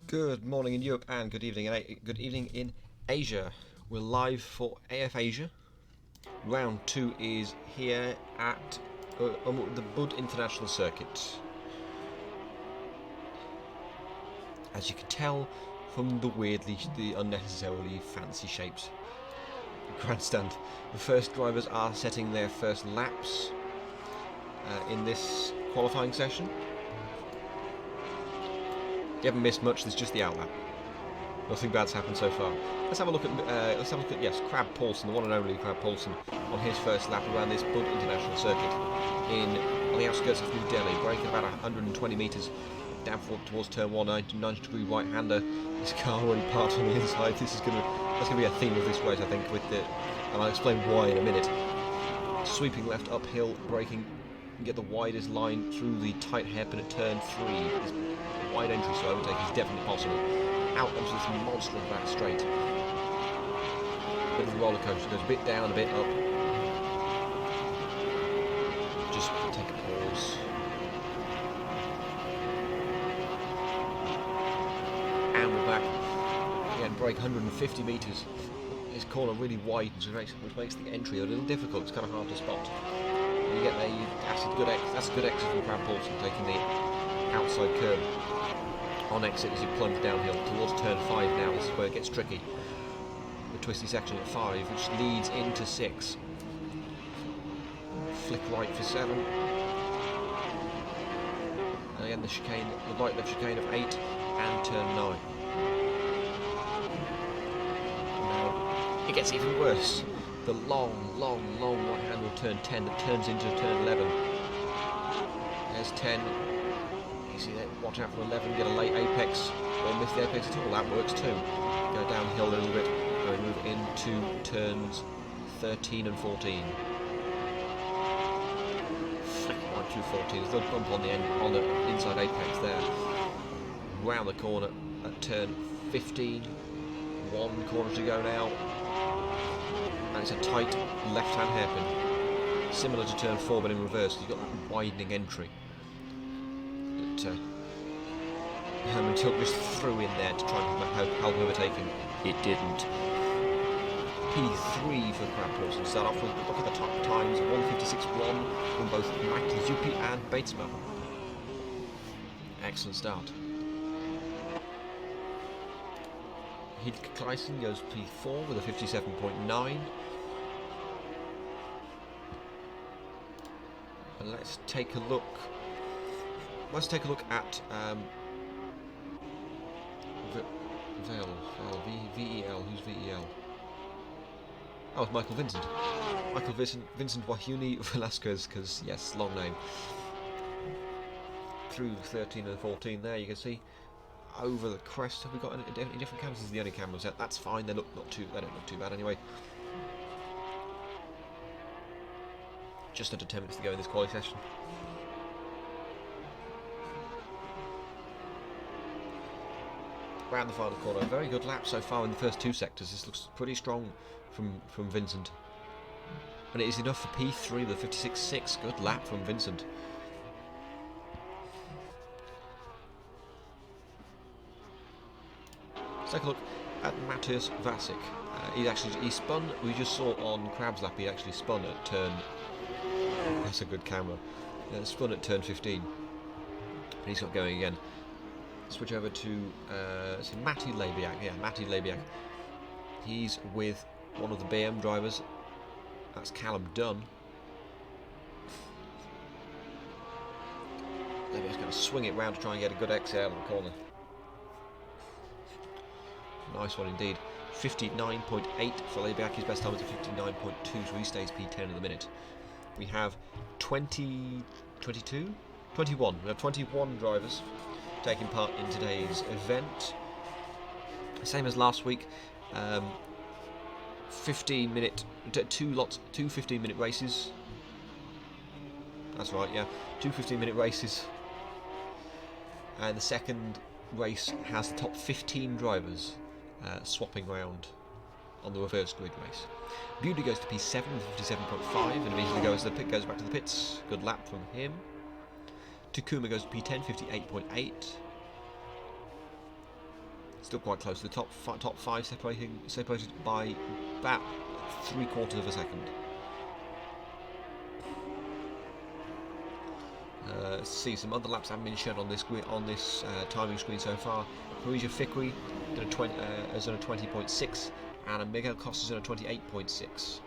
Good morning in Europe and good evening in Asia. We're live for AF Asia. Round 2 is here at the Buddh International Circuit. As you can tell from the unnecessarily fancy shaped grandstand, the first drivers are setting their first laps in this qualifying session. You haven't missed much. There's just the outlap. Nothing bad's happened so far. Let's have a look at yes, Crab Paulson, the one and only Crab Paulson, on his first lap around this Buddh International Circuit on the outskirts of New Delhi, braking about 120 metres down towards turn 1, 90-degree right-hander. His car already parked on the inside. That's going to be a theme of this race, I think, and I'll explain why in a minute. Sweeping left uphill, braking, get the widest line through the tight hairpin at turn 3. This wide entry, so overtake is definitely possible. Out onto this monster of that straight. Bit of a roller coaster, goes a bit down, a bit up. Just take a pause. And we're back. Again, brake 150 metres. This corner really widens, which makes the entry a little difficult. It's kind of hard to spot. When you get there, that's a good exit from Crab Paulson, taking the outside curb. On exit as you plunge downhill towards turn 5 now. This is where it gets tricky. The twisty section at 5, which leads into 6. Flick right for 7. And again the right left chicane of 8 and turn 9. Now it gets even worse. The long right handle turn 10 that turns into turn 11. There's 10. You see that, watch out for 11, get a late apex, or miss the apex at all, that works too. Go downhill a little bit, and move into turns 13 and 14. Flick right through 14, there's a little bump on the inside apex there. Round the corner at turn 15, 1 corner to go now, and it's a tight left-hand hairpin. Similar to turn 4 but in reverse, you've got that widening entry. Herman Tilk just threw in there to try and help overtaking. It didn't. P3 for Crab Paulson. Start off with look at the top times: 1:56.1 from both Yupi and Batesma. Excellent start. Heath Kleisen goes P4 with a 57.9. And let's take a look. Let's take a look at VEL. Who's VEL? Oh, it's Michael Vincent. Vincent Wahuni Velasquez, because, yes, long name. Through 13 and 14 there, you can see over the crest. Have we got any different cameras? This is the only camera set. That's fine, they don't look too bad anyway. Just under 10 minutes to go in this quality session. Round the final corner, a very good lap so far in the first 2 sectors. This looks pretty strong from Vincent, and it is enough for P3 with a 56.6. Good lap from Vincent. Let's take a look at Matthias Vasic. He spun. We just saw on Crab's lap he actually spun at turn. That's a good camera. Spun at turn 15, but he's got going again. Switch over to Matti Lebiak. Yeah, Matti Lebiak. He's with one of the BM drivers. That's Callum Dunn. Lebiak's going to swing it round to try and get a good exit out of the corner. Nice one indeed. 59.8 for Lebiak. His best time is a 59.2, so he stays P10 in the minute. We have 21. We have 21 drivers taking part in today's event. Same as last week. 15-minute, two 15-minute races. That's right, yeah, 2 15-minute races. And the second race has the top 15 drivers swapping round on the reverse grid race. Buddh goes to P7 with 57.5 and immediately goes back to the pits. Good lap from him. Takuma goes to P10, 58.8. Still quite close to the top five, separated by about 3/4 of a second. Let's see some other laps haven't been shown on this timing screen so far. Parisia Fikri is on a 20.6, and Miguel Costa's on a 28.6.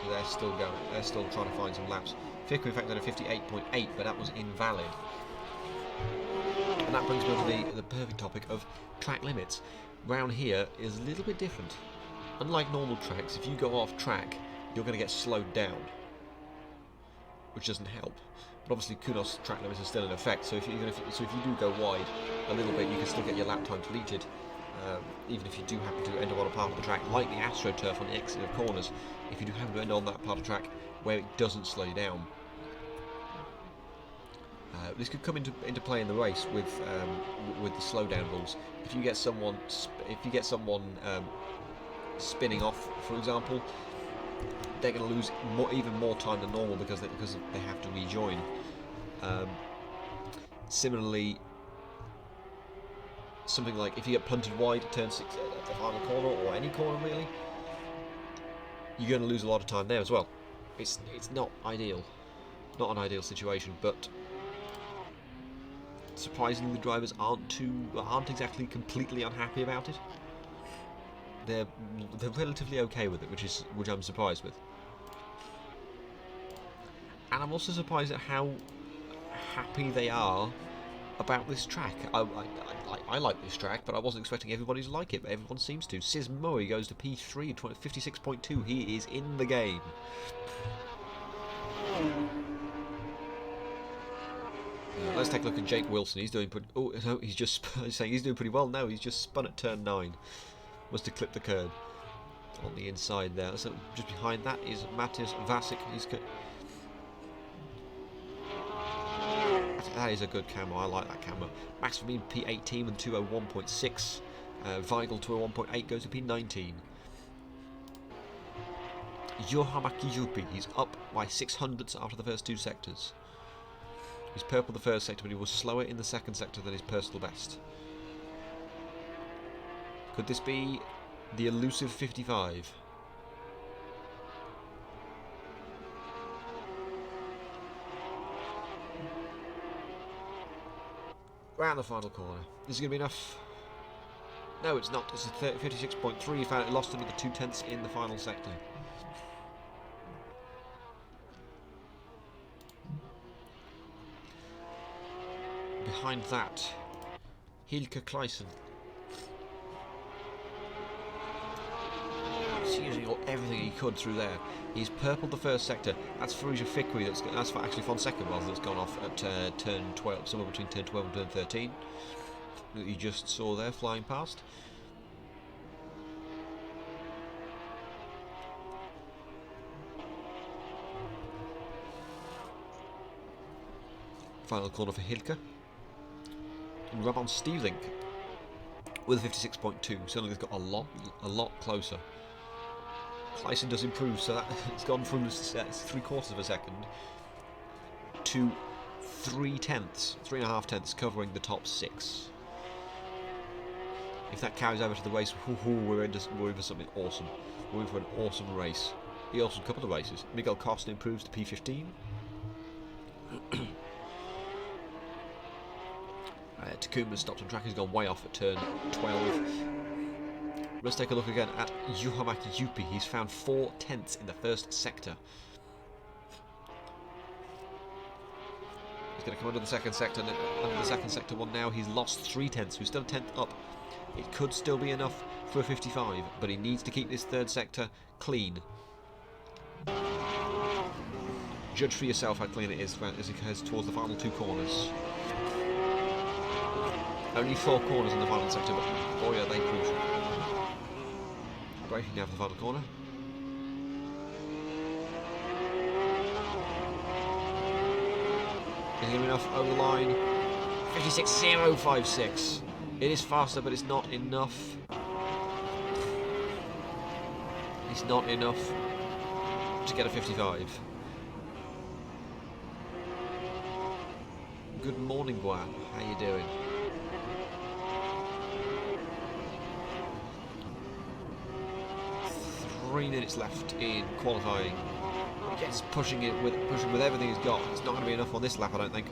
So they're still going. They're still trying to find some laps. Fikri, in fact, had a 58.8, but that was invalid. And that brings me on to the perfect topic of track limits. Round here is a little bit different. Unlike normal tracks, if you go off track, you're going to get slowed down, which doesn't help. But obviously, Kunos track limits are still in effect. So if you do go wide a little bit, you can still get your lap time deleted, even if you do happen to end up on a part of the track, like the AstroTurf on the exit of corners. If you do happen to end on that part of the track where it doesn't slow you down. This could come into play in the race with the slowdown rules. If you get someone spinning off, for example, they're going to lose even more time than normal because they have to rejoin. Similarly, something like if you get punted wide at turn 6 at the final corner, or any corner really, you're going to lose a lot of time there as well. It's not ideal, not an ideal situation, but surprisingly, the drivers aren't exactly completely unhappy about it. They're relatively okay with it, which I'm surprised with. And I'm also surprised at how happy they are about this track. I like this track, but I wasn't expecting everybody to like it, but everyone seems to. Sis Murray goes to P3, 56.2. He is in the game. Let's take a look at Jake Wilson. He's doing pretty... Oh, no, he's just saying he's doing pretty well. No, he's just spun at turn 9. Must have clipped the curb on the inside there. So just behind that is Matis Vasic. That is a good camo. I like that camo. Max Vermeer P18 with 201.6. Weigel 201.8 goes to P19. Yohamaki Yupi, he's up by 600ths after the first 2 sectors. He's purple the first sector, but he was slower in the second sector than his personal best. Could this be the elusive 55? Round the final corner. Is it going to be enough? No, it's not. It's a 56.3. He found it lost another 0.2 in the final sector. Behind that, Hilke Kleisen. He's using everything he could through there. He's purpled the first sector. That's Farouja Fikri. That's actually Fonseca rather that's gone off at turn 12, somewhere between turn 12 and turn 13. That you just saw there flying past. Final corner for Hilke. And Ramon Stevelink with a 56.2. Certainly they've got a lot closer. Kleisen does improve, so it's gone from 3/4 of a second to 3.5 tenths, covering the top 6. If that carries over to the race, we're in for something awesome. We're in for an awesome race. The awesome couple of races. Miguel Costa improves to P15. Takuma stopped on track. He's gone way off at turn 12. Let's take a look again at Yohamaki Yupi. He's found 4/10 in the first sector. He's going to come under the second sector. Under the second sector one now. He's lost 3/10. He's still a 10th up. It could still be enough for a 55, but he needs to keep this third sector clean. Judge for yourself how clean it is as it heads towards the final 2 corners. Only 4 corners in the final sector, but boy are they crucial. Braking now for the final corner. Is it going to be enough over the line? 56.056. It is faster, but it's not enough. It's not enough to get a 55. Good morning, Guan. How you doing? 3 minutes left in qualifying. Yes, pushing with everything he's got. It's not going to be enough on this lap, I don't think.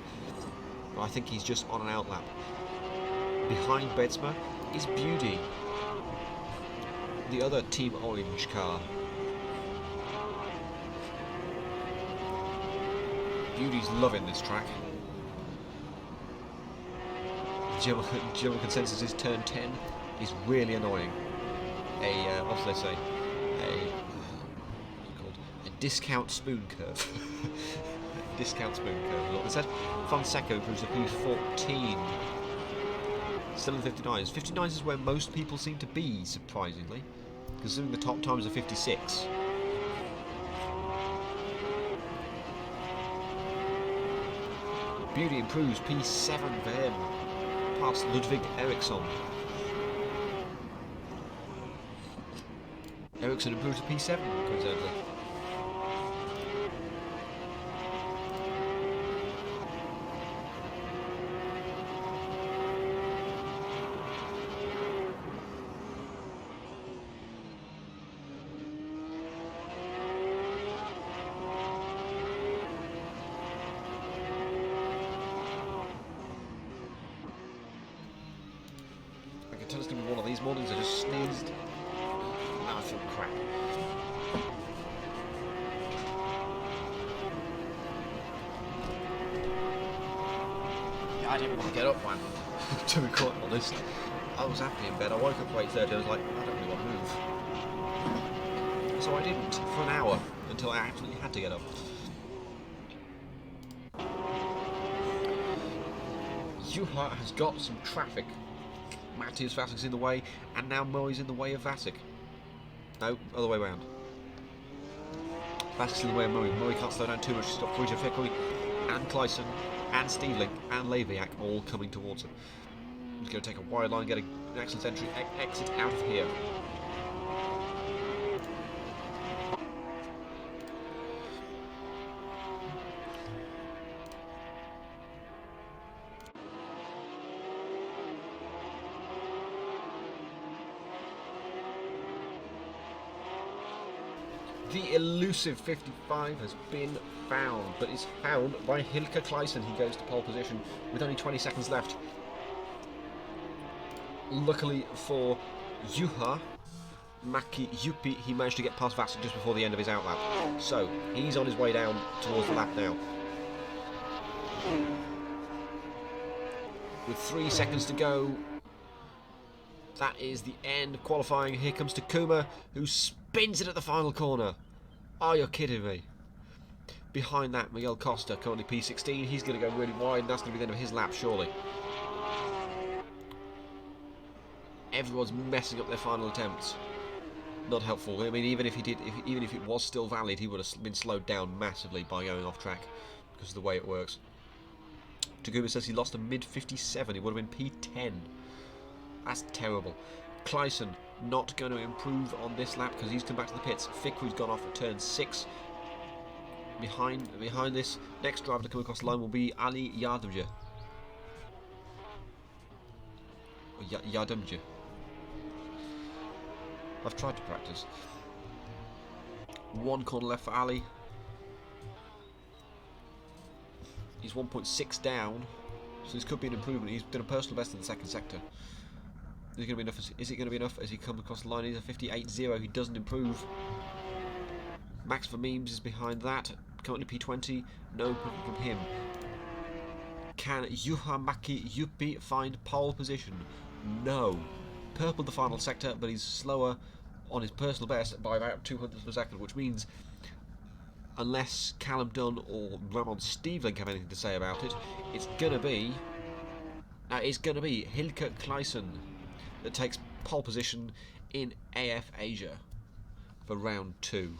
I think he's just on an out lap. Behind Betsma is Beauty, the other Team Orange car. Beauty's loving this track. General consensus is turn 10 is really annoying. What do they say? A discount spoon curve. Discount spoon curve is what they said. Fonseca improves to P14. Still in the 59s. 59s is where most people seem to be, surprisingly, considering the top times are 56. Beauty improves P7 for him, past Ludwig Eriksson. Eriksson improves to P7, coincidentally. I can tell it's going to be one of these mornings. I just sneezed. Now I feel crap. Yeah, I didn't want to get up, man. To be quite honest, I was happy in bed. I woke up at 8:30. I was like, I don't really want to move. So I didn't for an hour until I absolutely had to get up. Juha has got some traffic. Matthias Vasic's in the way, and now Murray's in the way of Vasic. No, other way around. Vasic's in the way of Murray. Murray can't slow down too much. He's got Frida Fickery, and Kleisen, and Steveling, and Leviak all coming towards him. He's going to take a wide line, get an excellent entry, exit out of here. The elusive 55 has been found, but is found by Hilke Kleisen. He goes to pole position with only 20 seconds left. Luckily for Juha Maki Yupi, he managed to get past Vasic just before the end of his outlap. So he's on his way down towards the lap now. With 3 seconds to go, that is the end of qualifying. Here comes Takuma, who spins it at the final corner. Oh, you're kidding me. Behind that, Miguel Costa, currently P16. He's going to go really wide, and that's going to be the end of his lap, surely. Everyone's messing up their final attempts. Not helpful. I mean, even if it was still valid, he would have been slowed down massively by going off track because of the way it works. Takuma says he lost a mid-57. He would have been P10. That's terrible. Kleisen not going to improve on this lap because he's come back to the pits. Fickery's gone off at turn 6. Behind this, next driver to come across the line will be Ali Yardımcı. Yardımcı. I've tried to practice. 1 corner left for Ali. He's 1.6 down, so this could be an improvement. He's done a personal best in the second sector. Is it going to be enough? Is it going to be enough as he comes across the line? He's a 58.0. He doesn't improve. Max for Memes is behind that. Currently P20. No improvement from him. Can Juha-Matti Juppi find pole position? No. Purple the final sector, but he's slower on his personal best by about 200ths per second, which means unless Callum Dunn or Ramon Steveling have anything to say about it, it's gonna be Hilke Kleisen that takes pole position in AF Asia for round 2.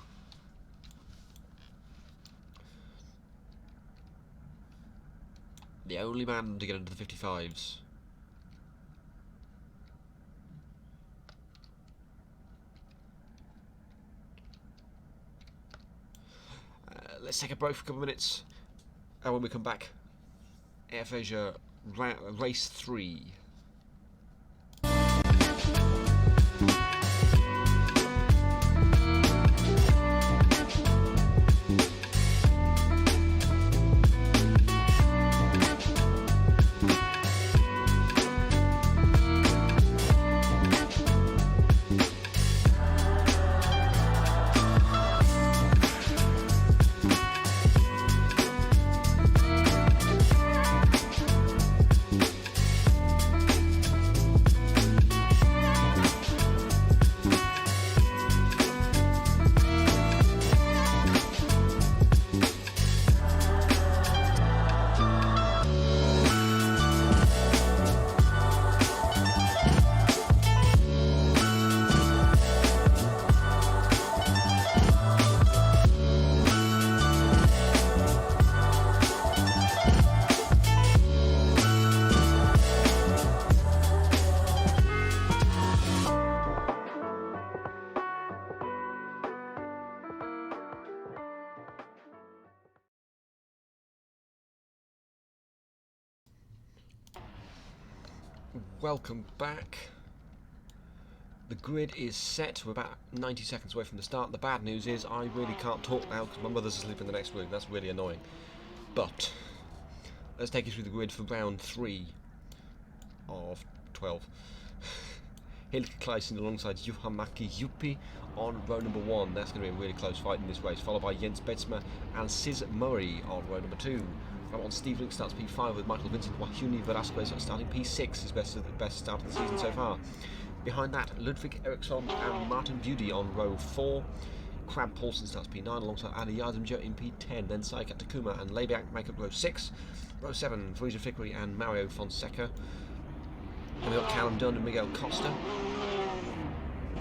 The only man to get into the 55s. Let's take a break for a couple of minutes, and when we come back, AF Asia race 3. Welcome back. The grid is set. We're about 90 seconds away from the start. The bad news is I really can't talk now because my mother's asleep in the next room. That's really annoying. But let's take you through the grid for round 3 of 12. Hilke Kleisen alongside Juha-Matti Juppi on row number 1. That's going to be a really close fight in this race, followed by Jens Betsma and Sis Murray on row number 2. Row on, Steve Luke starts P5 with Michael Vincent Wahuni Velasquez starting P6, his best start of the season so far. Behind that, Ludwig Eriksson and Martin Beauty on row 4. Crab Paulsen starts P9 alongside Adi Yardimja in P10. Then Saikat Takuma and Lebiak make up row 6. Row 7, Frisia Fickery and Mario Fonseca. And we've got Callum Dunn and Miguel Costa.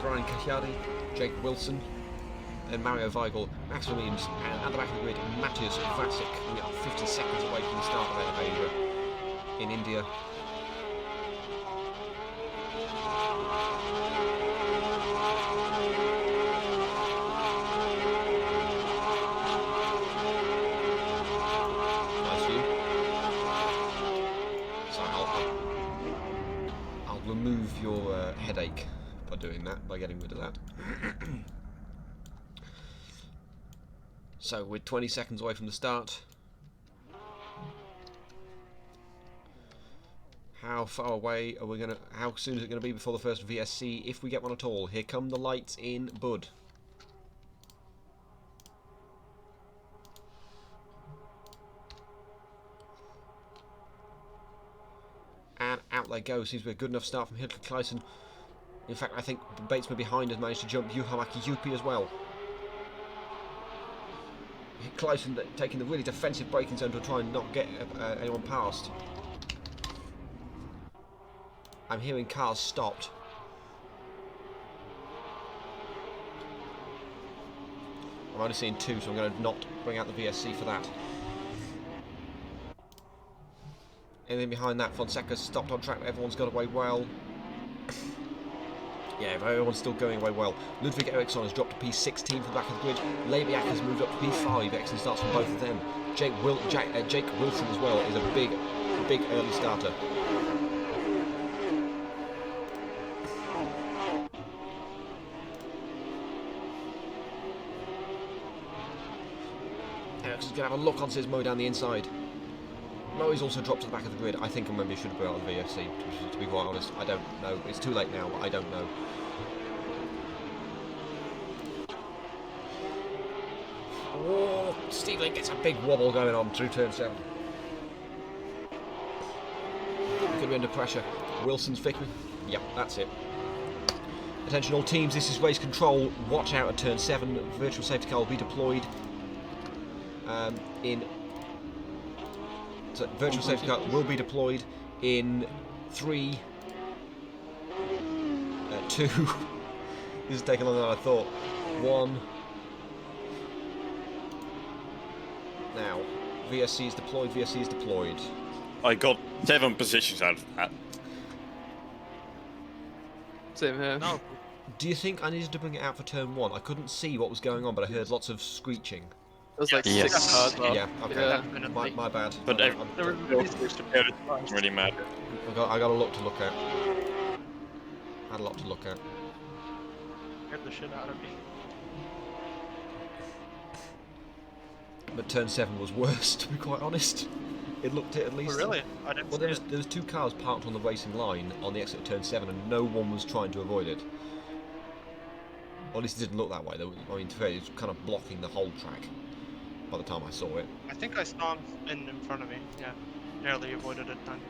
Brian Cahiari, Jake Wilson, then Mario Weigel, Max Vermeems, and at the back of the grid, Matthias Vasic. We are 50 seconds away from the start of Asia in India. Nice view. Sorry, I'll remove your headache by doing that, by getting rid of that. So we're 20 seconds away from the start. How far away are we gonna? How soon is it gonna be before the first VSC, if we get one at all? Here come the lights in Buddh. And out they go. Seems to be a good enough start from Hilke Kleisen. In fact, I think Batesman behind has managed to jump Juha-Matti Juppi as well. Kleisen taking the really defensive braking zone to try and not get anyone past. I'm hearing cars stopped. I'm only seeing 2, so I'm going to not bring out the VSC for that. And then behind that, Fonseca's stopped on track. Everyone's got away well. Yeah, everyone's still going away well. Ludwig Eriksson has dropped to P16 from the back of the grid. Lebiak has moved up to P5. Excellent starts from both of them. Jake Wilson as well is a big early starter. Eriksson's going to have a look on Sis Mo down the inside. Moe's also dropped to the back of the grid. I think maybe should have put out the VFC, to be quite honest. I don't know. It's too late now, but I don't know. Oh, Steve Link gets a big wobble going on through turn 7. Could be under pressure. Wilson's Fickery. Yep, that's it. Attention all teams, this is race control. Watch out at turn 7. Virtual safety car will be deployed So virtual safety car will be deployed in 3, 2. This is taking longer than I thought. 1. Now, VSC is deployed. VSC is deployed. I got 7 positions out of that. Same here. No. Do you think I needed to bring it out for turn 1? I couldn't see what was going on, but I heard lots of screeching. It was like Yes. 6 cars up. Yeah, okay. Yeah. My bad. But I it doesn't really matter. got a lot to look at. I had a lot to look at. Scared the shit out of me. But turn 7 was worse, to be quite honest. It looked it at least. Oh, really? I didn't Well, see there was 2 cars parked on the racing line on the exit of turn 7, and no one was trying to avoid it. Or at least it didn't look that way. I mean, to be fair, it was kind of blocking the whole track by the time I saw it. I think I saw him in front of me. Yeah, narrowly avoided it then.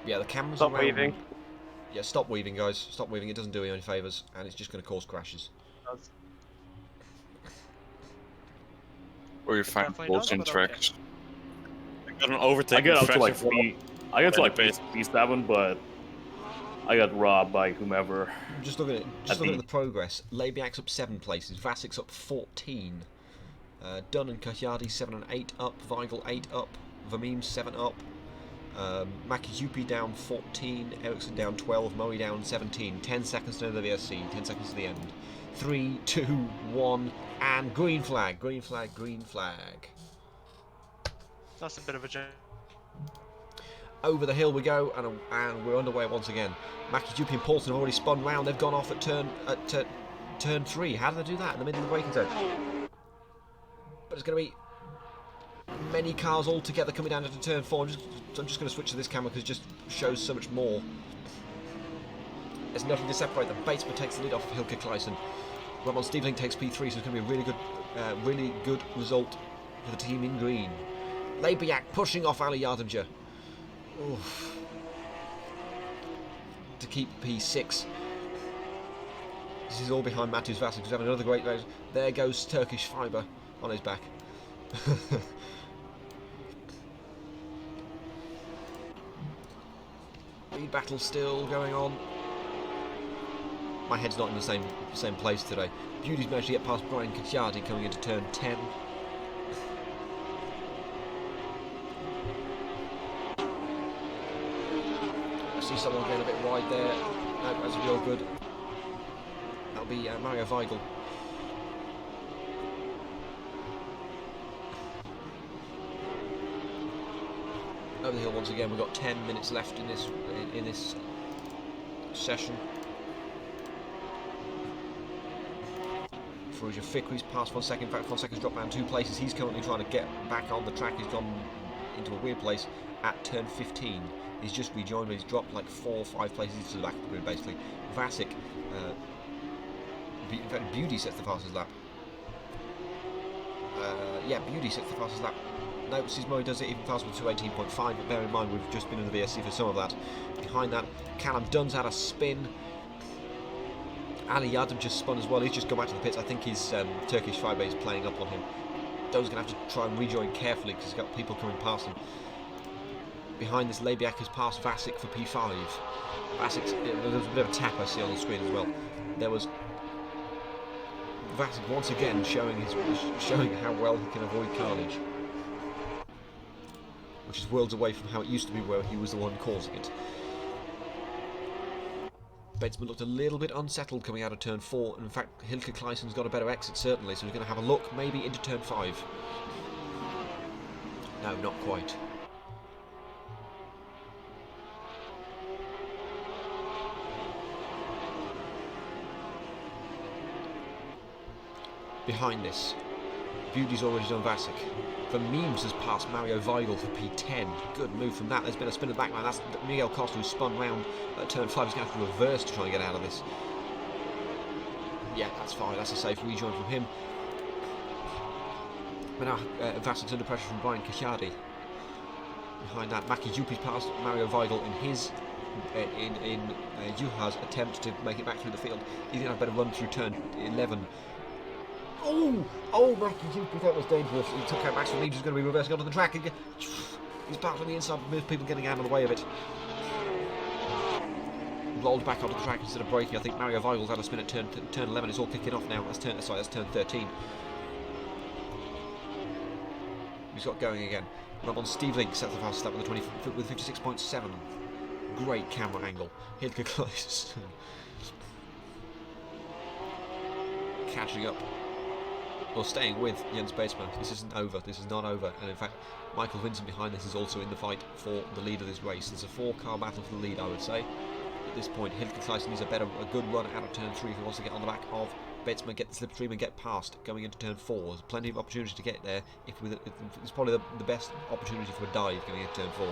Yeah, the cameras Stop around... weaving. Yeah, stop weaving, guys. Stop weaving. It doesn't do you any favours, and it's just going to cause crashes. Or you find Definitely bolts not, in but tracks. I got an overtake. I get up to like Fraser P7, but I got robbed by whomever. Just looking at the progress. Lebiak's up 7 places. Vasik's up 14. Dunn and Cahiari 7 and 8 up. Weigel 8 up. Vermeem 7 up. Makijupi down 14. Eriksson down 12. Moe down 17. 10 seconds to the VSC. 10 seconds to the end. 3, 2, 1, and green flag. Green flag. Green flag. That's a bit of a jam. over the hill we go, and we're underway once again. Makijupi and Paulson have already spun round. They've gone off at turn 3. How did they do that in the middle of the braking zone? But it's going to be many cars all together coming down into turn 4. I'm just going to switch to this camera because it just shows so much more. There's nothing to separate them. Batesman takes the lead off of Hilke Kleisen. Ramon Steveling takes P3, so it's going to be a really good result for the team in green. Lebiak pushing off Ali Yardimja. Oof. To keep P6. This is all behind Matthews Vasic, who's having another great race. There goes Turkish Fibre on his back. Lead battle still going on. My head's not in the same place today. Beauty's managed to get past Brian Cacciardi coming into turn 10. I see someone getting a bit wide there. No, that's real good. That'll be Mario Weigel. Over the hill once again. We've got 10 minutes left in this session. Farouja Fikri's passed 1 second. In fact, 1 second's dropped down 2 places. He's currently trying to get back on the track. He's gone into a weird place at turn 15. He's just rejoined, but he's dropped like 4 or 5 places to the back of the grid, basically. Vasic, in fact, Beauty sets the fastest lap. Yeah, Beauty sets the fastest lap. No, Sismoy does it even faster with 218.5, but bear in mind we've just been in the VSC for some of that. Behind that, Callum Dunn's had a spin. Ali Yardim just spun as well. He's just gone back to the pits. I think his Turkish Fibre is playing up on him. Dunn's going to have to try and rejoin carefully because he's got people coming past him. Behind this, Lebiak has passed Vasic for P5. Vasic's, there was a bit of a tap I see on the screen as well. There was Vasic once again showing how well he can avoid carnage, which is worlds away from how it used to be where he was the one causing it. Batesman looked a little bit unsettled coming out of turn 4, and in fact Hilke Kleisen's got a better exit certainly, so he's going to have a look maybe into turn 5. No, not quite. Behind this, Beauty's already done Vasic. For Memes has passed Mario Weigel for P10. Good move from that. There's been a spin in the backline. That's Miguel Costa who spun round at turn 5. He's going to have to reverse to try and get out of this. Yeah, that's fine. That's a safe rejoin from him. But now Vasic's under pressure from Brian Cacciardi. Behind that, Maki Jupi's passed Mario Weigel in his Juha's attempt to make it back through the field. He's going to have a better run through turn 11. Oh, Maki Jupi, that was dangerous. He took out Max from Leeds, who's going to be reversing onto the track. He's back on the inside with people getting out of the way of it. Rolled back onto the track instead of braking. I think Mario Weigel's had a spin at turn 11. It's all kicking off now. That's turn 13. He's got going again. Ramon Steveling sets the fastest lap with 56.7. Great camera angle. Hilke Kleisen catching up. Well, staying with Jens Batesman. This isn't over. This is not over. And in fact, Michael Vincent behind this is also in the fight for the lead of this race. There's a 4-car battle for the lead, I would say. At this point, Hilke Kleisen needs a good run out of turn 3 if he wants to get on the back of Batesman, get the slipstream and get past going into turn 4. There's plenty of opportunity to get there. It's probably the best opportunity for a dive going into turn 4.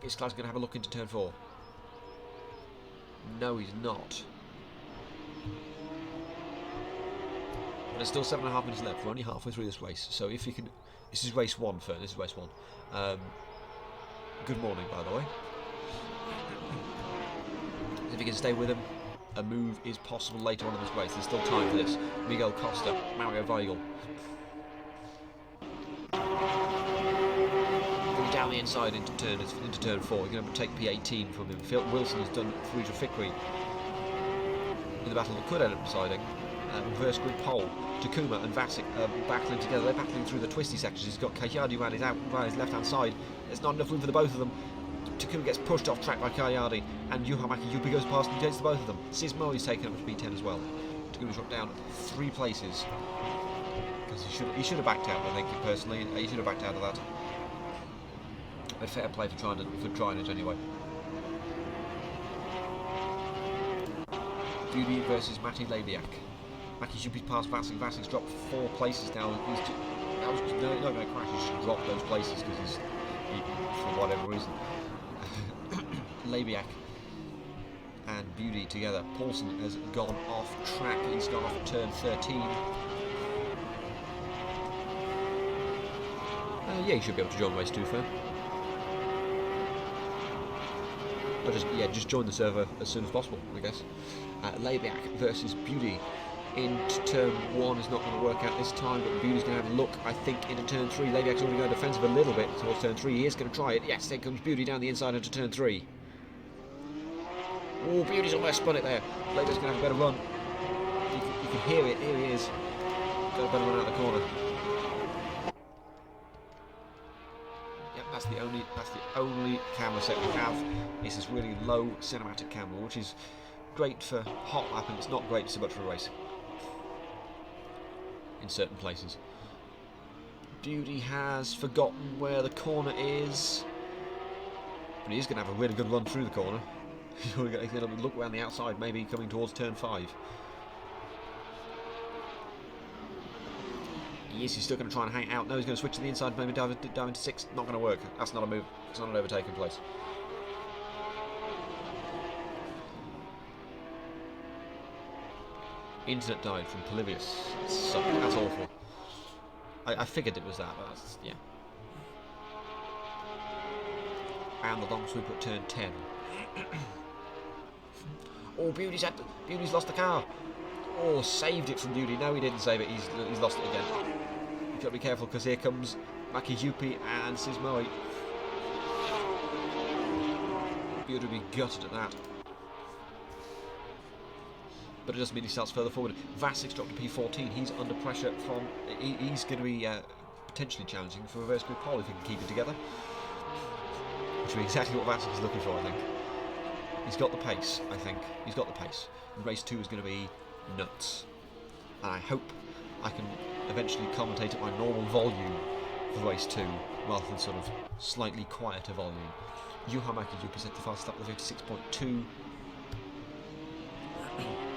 Is Kleisen going to have a look into turn 4? No, he's not. But there's still 7.5 minutes left. We're only halfway through this race, so if you can... This is race 1, Fern. This is race 1. Good morning, by the way. If you can stay with him, a move is possible later on in this race. There's still time for this. Miguel Costa, Mario Weigel. Down the inside into turn 4. You're going to take P18 from him. Phil Wilson has done Farouja Fikri in the battle that could end up deciding. Reverse grid pole. Takuma and Vasic battling together. They're battling through the twisty sections. He's got Cacciardi around his left hand side. There's not enough room for the both of them. Takuma gets pushed off track by Cacciardi, and Juha Makijupi goes past and gets the both of them. Sismo is taken up to P10 as well. Takuma's dropped down 3 places. because he should have backed out. I think personally, he should have backed out of that. But fair play for trying it anyway. Buddh versus Matti Labiak. Maki should be past Vasek. Vasek's dropped 4 places now. He's not going to crash. He should drop those places because for whatever reason. Labiak and Buddh together. Paulson has gone off track. He's gone off turn 13. Yeah, he should be able to join race 2 fair. Or just join the server as soon as possible, I guess. Labiak versus Buddh into turn 1 is not going to work out this time, but Buddh's going to have a look, I think, into turn 3. Labiak's already going defensive a little bit towards turn 3. He is going to try it. Yes, there comes Buddh down the inside into turn 3. Oh, Buddh's almost spun it there. Labiak's going to have a better run. You can hear it. Here he is. Got a better run out of the corner. Yep, that's the only camera set we have. It's this really low cinematic camera, which is great for hot lapping. It's not great so much for racing in certain places. Buddh has forgotten where the corner is, but he's going to have a really good run through the corner. He's going to look around the outside, maybe coming towards turn 5. He's still going to try and hang out. No, he's going to switch to the inside, maybe dive into 6. Not going to work. That's not a move. It's not an overtaking place. Internet died from Polybius. That's awful. I figured it was that, but that's, yeah. And the long sweep at turn 10. Oh, Buddh's lost the car. Oh, saved it from Buddh. No, he didn't save it. He's lost it again. You've got to be careful because here comes Maki Yupi and Sismoe. Buddh would be gutted at that. But it doesn't mean he starts further forward. Vasek's dropped to P14. He's under pressure from... He's going to be potentially challenging for reverse grid pole if he can keep it together. Which will be exactly what Vasek is looking for, I think. He's got the pace, I think. He's got the pace. And race 2 is going to be nuts. And I hope I can eventually commentate at my normal volume for race 2, rather than sort of slightly quieter volume. Juha Mäki-Jupi set the fastest lap with 56.2.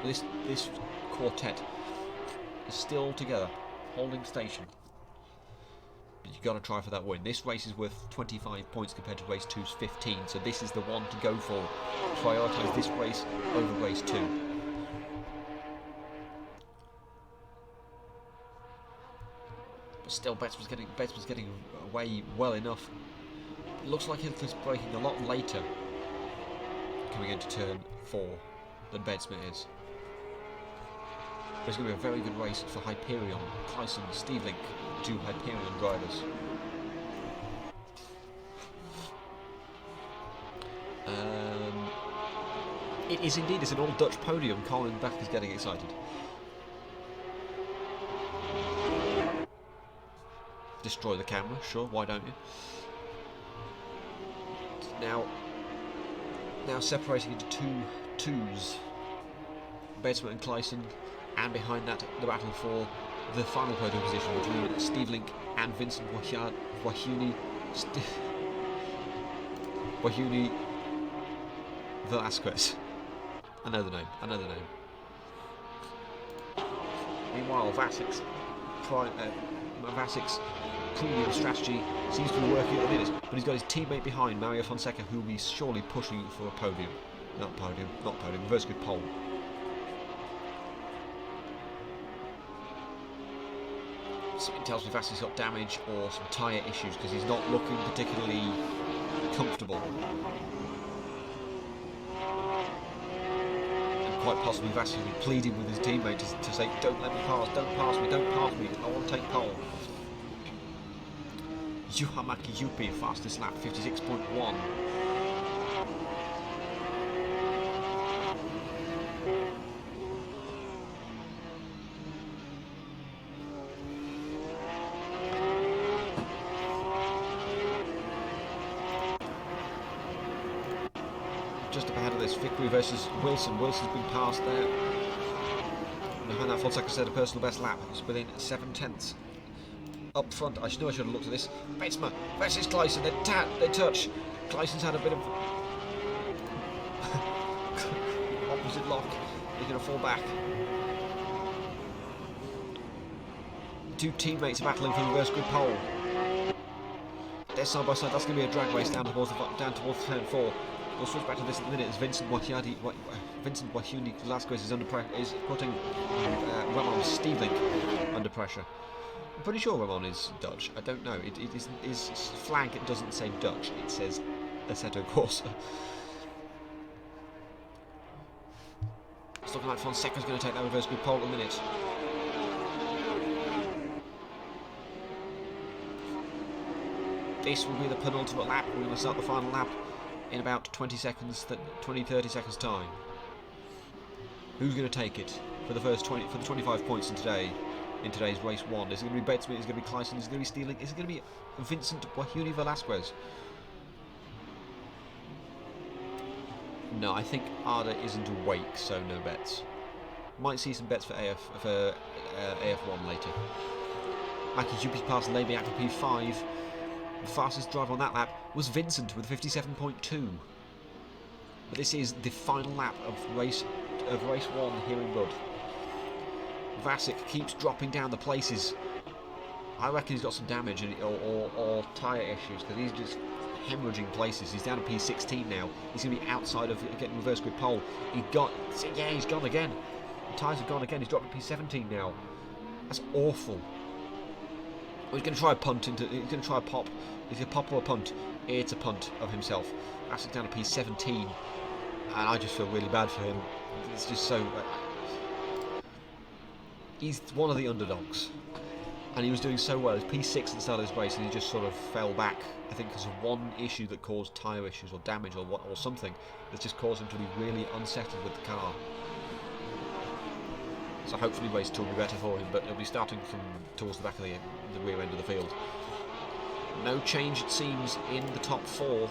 This quartet is still together, holding station. But you've got to try for that win. This race is worth 25 points compared to race 2's 15, so this is the one to go for. Prioritise this race over race 2. But still, Betts was getting away well enough. It looks like he's braking a lot later coming into turn 4 than Bedsmith is. There's going to be a very good race for Hyperion, Tyson, Stevelink, 2 Hyperion drivers. It is indeed, it's an all-Dutch podium. Colin Beck is getting excited. Destroy the camera, sure, why don't you? Now separating into 2 twos. Bedsmith and Clyson, and behind that the battle for the final podium position between Stevelink and Vincent Wahuni Velasquez. Another name. Meanwhile, Vasek's premium strategy seems to be working at the minute, but he's got his teammate behind, Mario Fonseca, who will be surely pushing for a podium. Not podium, reverse grid pole. Something tells me Vasek's got damage or some tyre issues because he's not looking particularly comfortable. And quite possibly Vasek will be pleading with his teammate to say, don't let me pass, don't pass me, I want to take pole. Juha Mäki-Jupi, fastest lap, 56.1. Just up ahead of this, Vickery versus Wilson. Wilson's been passed there. Behind that, Fonseca set a personal best lap. It's within 7/10 up front. I should have looked at this. Betsma versus Gleisen. They touch. Gleisen's had a bit of opposite lock. He's going to fall back. Two teammates are battling for the reverse grid pole. They're side by side. That's going to be a drag race down towards turn 4. We'll switch back to this in a minute as Vincent Wahuni Velasquez is putting Ramon Steveling under pressure. I'm pretty sure Ramon is Dutch. I don't know. His flag doesn't say Dutch. It says Assetto Corsa. It's looking like Fonseca's going to take that reverse grid pole in a minute. This will be the penultimate lap. We're going to start the final lap in about 20 seconds, 30 seconds time. Who's going to take it for the 25 points in today's race 1? Is it going to be Batesman? Is it going to be Kleisen? Is it going to be Steeling? Is it going to be Vincent Wahuni Velasquez? No, I think Arda isn't awake, so no bets. Might see some bets for AF1 later. Maki Jupi's past Labiak for P5. The fastest driver on that lap was Vincent with 57.2. But this is the final lap of race 1 here in Buddh. Vasic keeps dropping down the places. I reckon he's got some damage or tyre issues because he's just hemorrhaging places. He's down to P16 now. He's going to be outside of getting reverse grid pole. He's gone again. The tyres have gone again. He's dropped to P17 now. That's awful. He's going to try a punt he's going to try a pop. Is it a pop or a punt? It's a punt of himself. Vasic down to P17. And I just feel really bad for him. It's just so... he's one of the underdogs. And he was doing so well. He was P6 at the start of this race and he just sort of fell back. I think because of one issue that caused tyre issues or damage or something that just caused him to be really unsettled with the car. So hopefully race 2 will be better for him, but he'll be starting from towards the back of the rear end of the field. No change, it seems, in the top 4.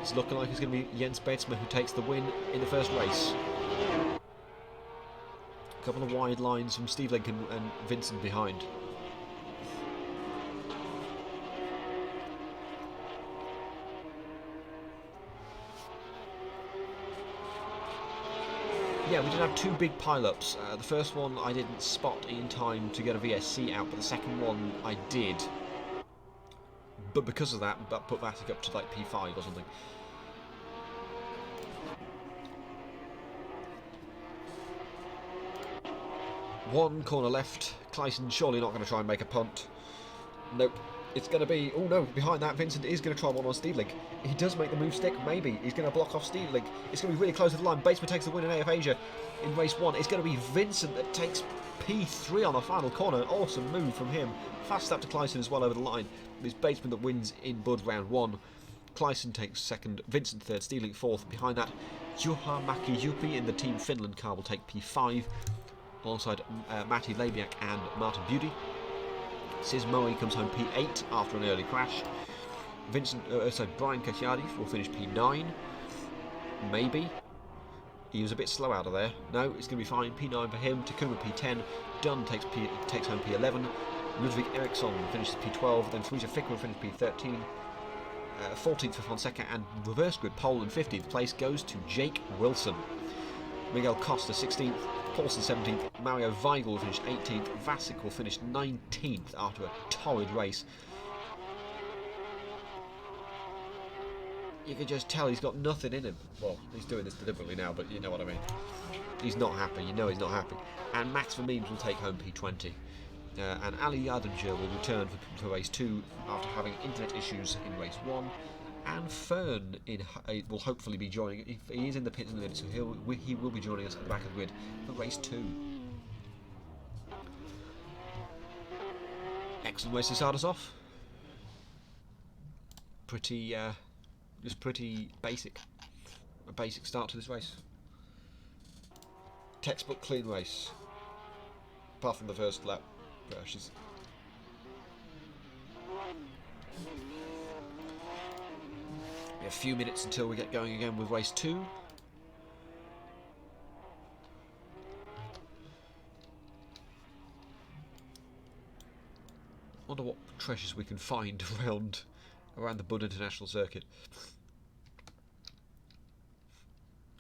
It's looking like it's going to be Jens Betsma who takes the win in the first race. A couple of wide lines from Steve Lincoln and Vincent behind. Yeah, we did have 2 big pile-ups. The first one I didn't spot in time to get a VSC out, but the second one I did. But because of that put Vasic up to like P5 or something. One corner left. Kleisen surely not going to try and make a punt. Nope. It's going to be... oh no, behind that Vincent is going to try one on Steveling. He does make the move stick, maybe. He's going to block off Steveling. It's going to be really close to the line. Batesman takes the win in AF Asia in race 1. It's going to be Vincent that takes P3 on the final corner. An awesome move from him. Fast step to Kleisen as well over the line. It's Batesman that wins in Buddh round 1. Kleisen takes 2nd, Vincent 3rd, Steeling 4th. Behind that, Juha Mäki-Jupi in the Team Finland car will take P5 alongside Matti Labiak and Martin Beauty. Sis Moe comes home P8 after an early crash. Brian Cacciari will finish P9. Maybe. He was a bit slow out of there. No, it's going to be fine. P9 for him. Takuma P10. Dunn takes home P11. Ludwig Eriksson finishes P12. Then Friese Fickman finishes P13. 14th for Fonseca and reverse grid pole in 50th place goes to Jake Wilson. Miguel Costa 16th. Paulson 17th, Mario Weigel will finish 18th, Vasic will finish 19th after a torrid race. You can just tell he's got nothing in him. Well, he's doing this deliberately now, but you know what I mean. He's not happy, you know he's not happy. And Max for Memes will take home P20. And Ali Yardimjer will return for race 2 after having internet issues in race 1. And Fern will hopefully be joining. He is in the pits in the minute, so he will be joining us at the back of the grid for race 2. Excellent race to start us off. Just pretty basic. A basic start to this race. Textbook clean race. Apart from the first lap crashes. A few minutes until we get going again with race 2. Wonder what treasures we can find around the Buddh International Circuit.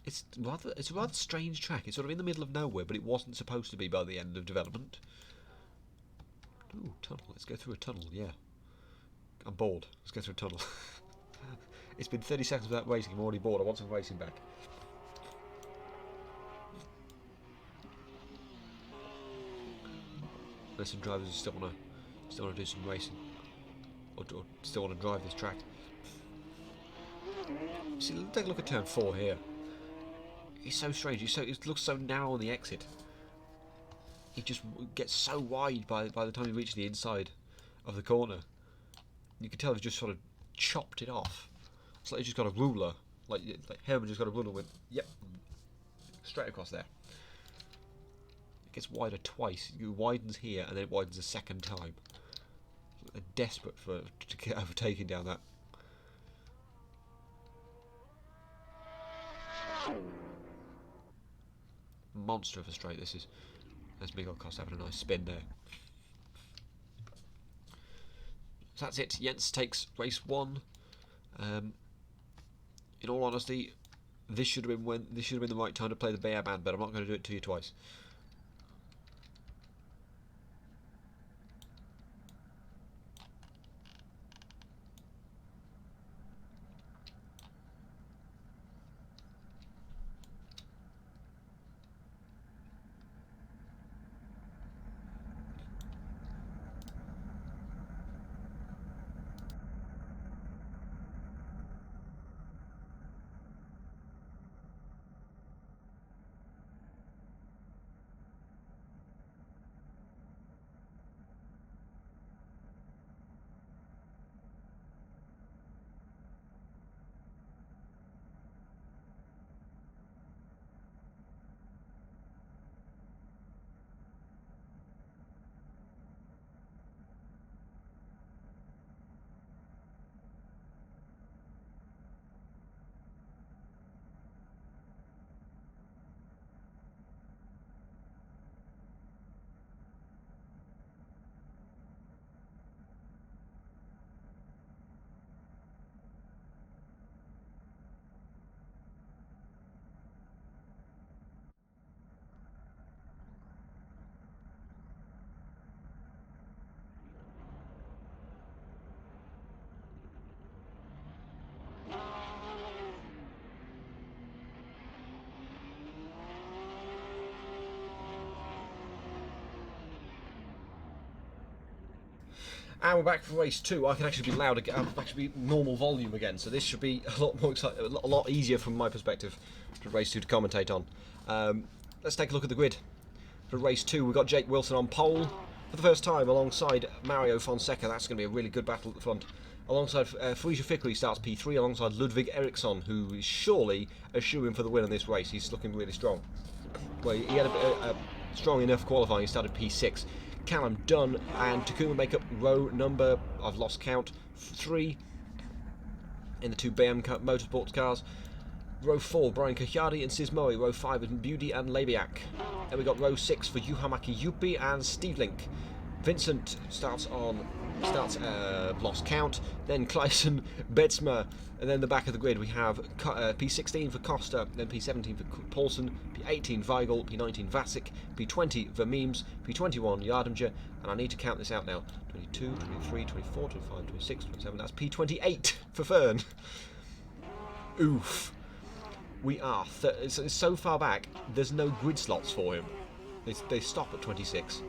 It's a rather strange track. It's sort of in the middle of nowhere, but it wasn't supposed to be by the end of development. Ooh, tunnel. Let's go through a tunnel, yeah. I'm bored. Let's go through a tunnel. It's been 30 seconds without racing. I'm already bored. I want some racing back. There's some drivers who still want to do some racing, or still want to drive this track. See, take a look at turn 4 here. He's so strange. It looks so narrow on the exit. He just gets so wide by the time he reaches the inside of the corner. You can tell he's just sort of chopped it off. It's like he's just got a ruler, like Herman just got a ruler with, yep, straight across there. It gets wider twice. It widens here and then it widens a second time. They're desperate to get overtaken down that. Monster of a straight this is. There's Miguel Costa having a nice spin there. So that's it. Jens takes race 1. In all honesty, this should have been the right time to play the Bear Band, but I'm not going to do it to you twice. And we're back for race 2. I can actually be loud again. I can actually be normal volume again. So this should be a lot more a lot easier from my perspective for race 2 to commentate on. Let's take a look at the grid. For race 2, we've got Jake Wilson on pole for the first time alongside Mario Fonseca. That's going to be a really good battle at the front. Alongside Frisia Fickery starts P3 alongside Ludwig Eriksson, who is surely a shoo-in for the win in this race. He's looking really strong. Well, he had a strong enough qualifying. He started P6. Callum Dunn and Takuma make up row number, I've lost count, 3 in the 2 BM Motorsports cars. Row 4, Brian Kajardi and Sismoe. Row 5 is Beauty and Lebiak. Then we got row 6 for Juhamaki Yupi and Steve Link. Vincent starts lost count. Then Clayson Betzma. And then the back of the grid we have P16 for Costa, then P17 for Paulson, P18 Weigel, P19 Vasic, P20 Vermeems, P21 Yardimja, and I need to count this out now. 22, 23, 24, 25, 26, 27, that's P28 for Fern. Oof. We are so far back, there's no grid slots for him. They stop at 26.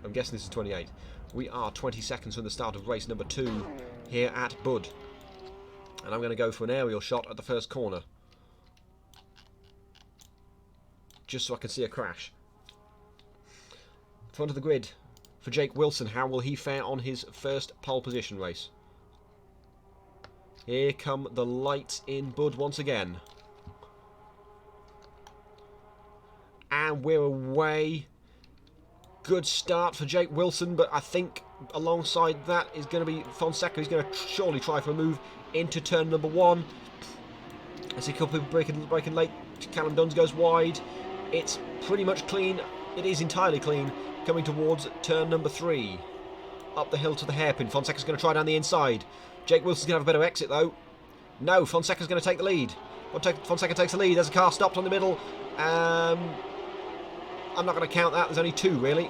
I'm guessing this is 28. We are 20 seconds from the start of race number 2 here at Buddh. And I'm going to go for an aerial shot at the first corner. Just so I can see a crash. Front of the grid for Jake Wilson. How will he fare on his first pole position race? Here come the lights in Buddh once again. And we're away. Good start for Jake Wilson, but I think alongside that is going to be Fonseca. He's going to surely try for a move into turn number 1. As he could be breaking late. Callum Duns goes wide. It's pretty much clean. It is entirely clean. Coming towards turn number 3. up the hill to the hairpin. Fonseca's going to try down the inside. Jake Wilson's going to have a better exit though. No, Fonseca's going to take the lead. Fonseca takes the lead. There's a car stopped on the middle. I'm not going to count that. There's only 2 really.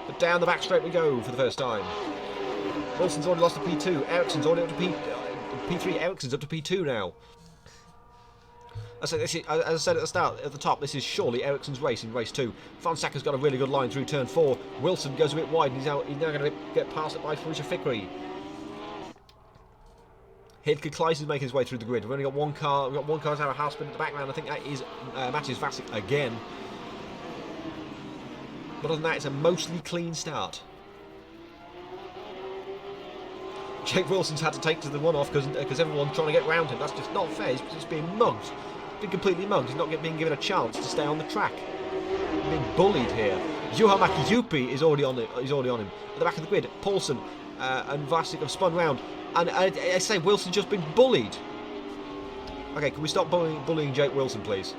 But down the back straight we go for the first time. Wilson's already lost to P2. Ericsson's already up to P3. Ericsson's up to P2 now. As I said at the start, at the top, this is surely Ericsson's race in race 2. Fonseca's got a really good line through turn 4. Wilson goes a bit wide and he's now going to get past it by Felicia Fickery. Hilke Kleissen's making his way through the grid. We've only got one car. We've got one car's out of Houseman at the background. I think that is Matthias Vasic again. But other than that, it's a mostly clean start. Jake Wilson's had to take to the one off because everyone's trying to get round him. That's just not fair. He's being mugged. He's been completely mugged. He's not being given a chance to stay on the track. He's being bullied here. Juha Mäki-Juppi is already on him. He's already on him. At the back of the grid, Paulson and Vasic have spun round. And I say Wilson's just been bullied. Okay, can we stop bullying Jake Wilson, please?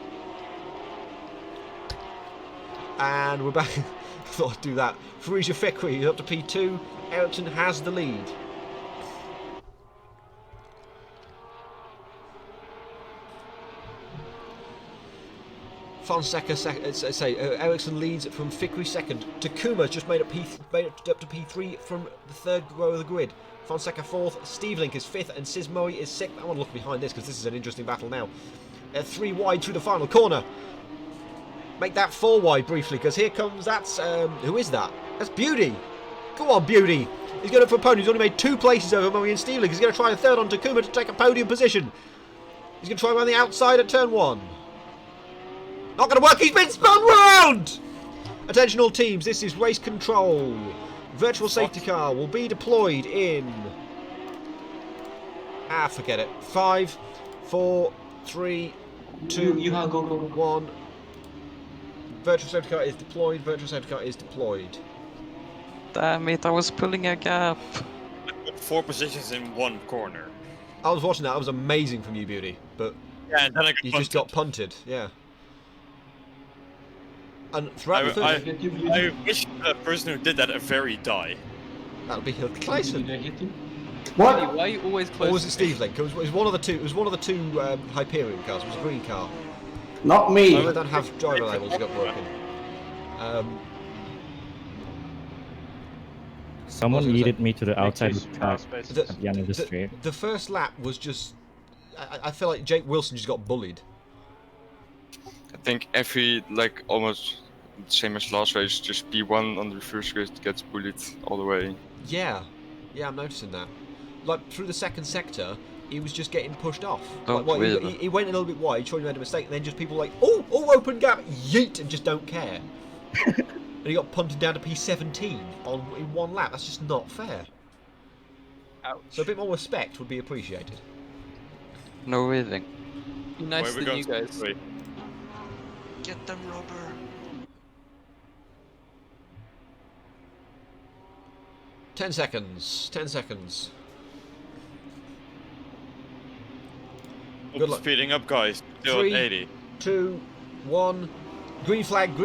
And we're back. I thought I'd do that. Felicia Fickery is up to P2. Ericsson has the lead. Fonseca, Ericsson leads from Fickery second. Takuma's just made it up to P3 from the 3rd row of the grid. Fonseca 4th, Steve Link is 5th, and Sismoe is 6th. I want to look behind this because this is an interesting battle now. 3 wide through the final corner. Make that 4 wide briefly because here comes, who is that? That's Beauty. Go on, Beauty. He's going for a podium. He's only made 2 places over Moe and Steve Link. He's going to try a 3rd on Takuma to take a podium position. He's going to try around the outside at turn 1. Not going to work. He's been spun round. Attention all teams. This is race control. Virtual safety car will be deployed in... forget it. 5, 4, 3, 2, go. 1. Virtual safety car is deployed. Virtual safety car is deployed. Damn it, I was pulling a gap. 4 positions in 1 corner. I was watching that. That was amazing from you, Beauty. But Yeah, and then I got you punted. just got punted. Yeah. And throughout the I first... wish the person who did that a very die. That would be Hilke Kleissen. What? Why are you always close? Or was it Steve Link? It was one of the two. It was one of the 2 Hyperion cars. It was a green car. Not me. I don't have driver labels got working. Someone needed me to the outside Makes of use the track space. at the end of the straight. The first lap was just... I feel like Jake Wilson just got bullied. I think every, like, almost the same as last race, just P1 on the first race gets bullied all the way. Yeah, I'm noticing that. Like, through the second sector, he was just getting pushed off. Don't Like, really. he went a little bit wide, sure he made a mistake, and then just people like, oh, open gap, yeet, and just don't care. And he got punted down to P17 in 1 lap. That's just not fair. Ouch. So a bit more respect would be appreciated. No reading. Be nice Where we to you going? guys. Wait. Get them rubber. Ten seconds. Good luck. Speeding up, guys. Still 3, at 80. 2, 1. Green flag.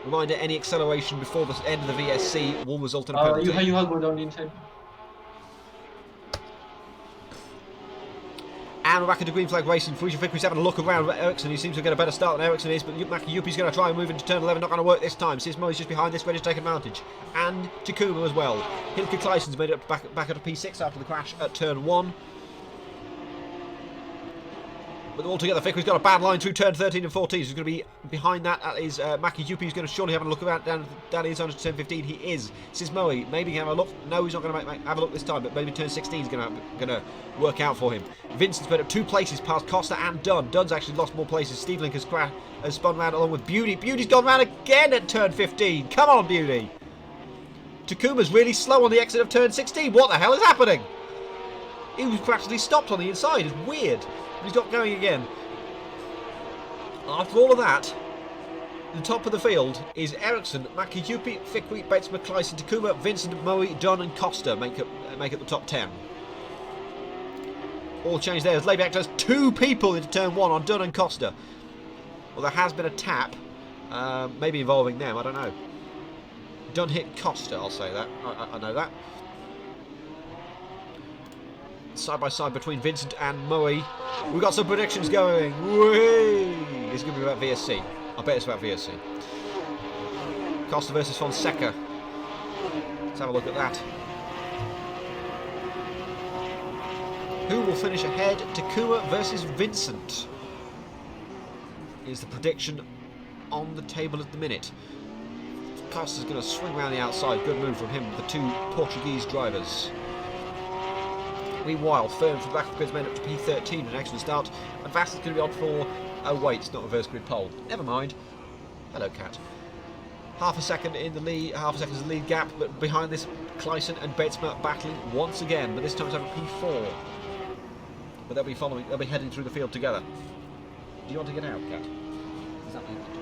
Reminder, any acceleration before the end of the VSC will result in a penalty. You go down the inside. And we're back into green flag racing. Felicia Fickery's having a look around Ericsson. He seems to get a better start than Ericsson is, but Mäki-Juppi's going to try and move into turn 11. Not going to work this time. Sismoe's just behind this, ready to take advantage. And Takuma as well. Hilke Kleissen's made it back up to P6 after the crash at turn 1. But altogether, Fickery's got a bad line through turn 13 and 14. He's going to be behind that. That is Mäki-Juppi. He's going to surely have a look around down his own to turn 15. He is. Sismoe maybe have a look. No, he's not going to have a look this time, but maybe turn 16 is going to work out for him. Vincent's made up 2 places past Costa and Dunn. Dunn's actually lost more places. Steve Link has spun round along with Beauty. Beauty's gone round again at turn 15. Come on, Beauty. Takuma's really slow on the exit of turn 16. What the hell is happening? He was practically stopped on the inside. It's weird. He's got going again. After all of that, the top of the field is Ericsson, Mäki-Juppi, Fickery, Bates, McClyson, Takuma, Vincent, Moe, Dunn and Costa make up the top 10. All changed there as Layback does 2 people into turn 1 on Dunn and Costa. Well, there has been a tap, maybe involving them, I don't know. Don't hit Costa, I'll say that. I know that. Side by side between Vincent and Moe. We've got some predictions going. Whee! It's going to be about VSC. I bet it's about VSC. Costa versus Fonseca. Let's have a look at that. Who will finish ahead? Takuma versus Vincent is the prediction on the table at the minute. Costa's going to swing around the outside. Good move from him, the two Portuguese drivers. Meanwhile, Fern from the back of the grid's made up to P13, an excellent start. And Vass is going to be on for... Oh wait, it's not reverse grid pole. Never mind. Hello, Cat. Half a second in the lead, half a second's the lead gap, but behind this, Kleisen and Betsma battling once again, but this time it's over P4. But they'll be heading through the field together. Do you want to get out, Cat? Is that what you want?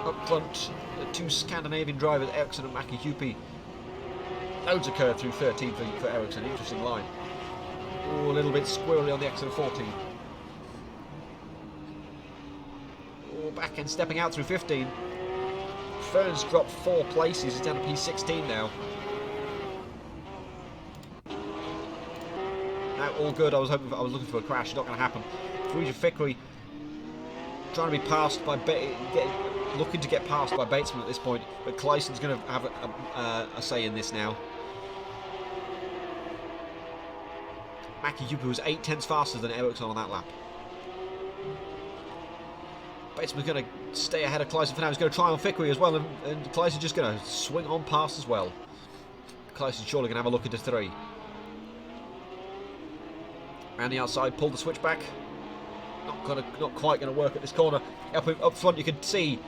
Up front, the two Scandinavian drivers, Ericsson and Maki Hupi. Loads occurred through 13 for Ericsson, interesting line. Oh, a little bit squirrely on the exit of 14. Oh, back end stepping out through 15. Fern's dropped 4 places, he's down to P16 now. Now all good. I was looking for a crash. Not going to happen. Frida Fickery trying to be passed by looking to get passed by Batesman at this point, but Kleisen's going to have a say in this now. Maki Yupi was 8/10 faster than Ericsson on that lap. Batesman's going to stay ahead of Kleisen for now. He's going to try on Fickery as well, and Kleisen's just going to swing on past as well. Kleisen's surely going to have a look into 3. Around the outside, pull the switch back. Not quite going to work at this corner. Up front, you can see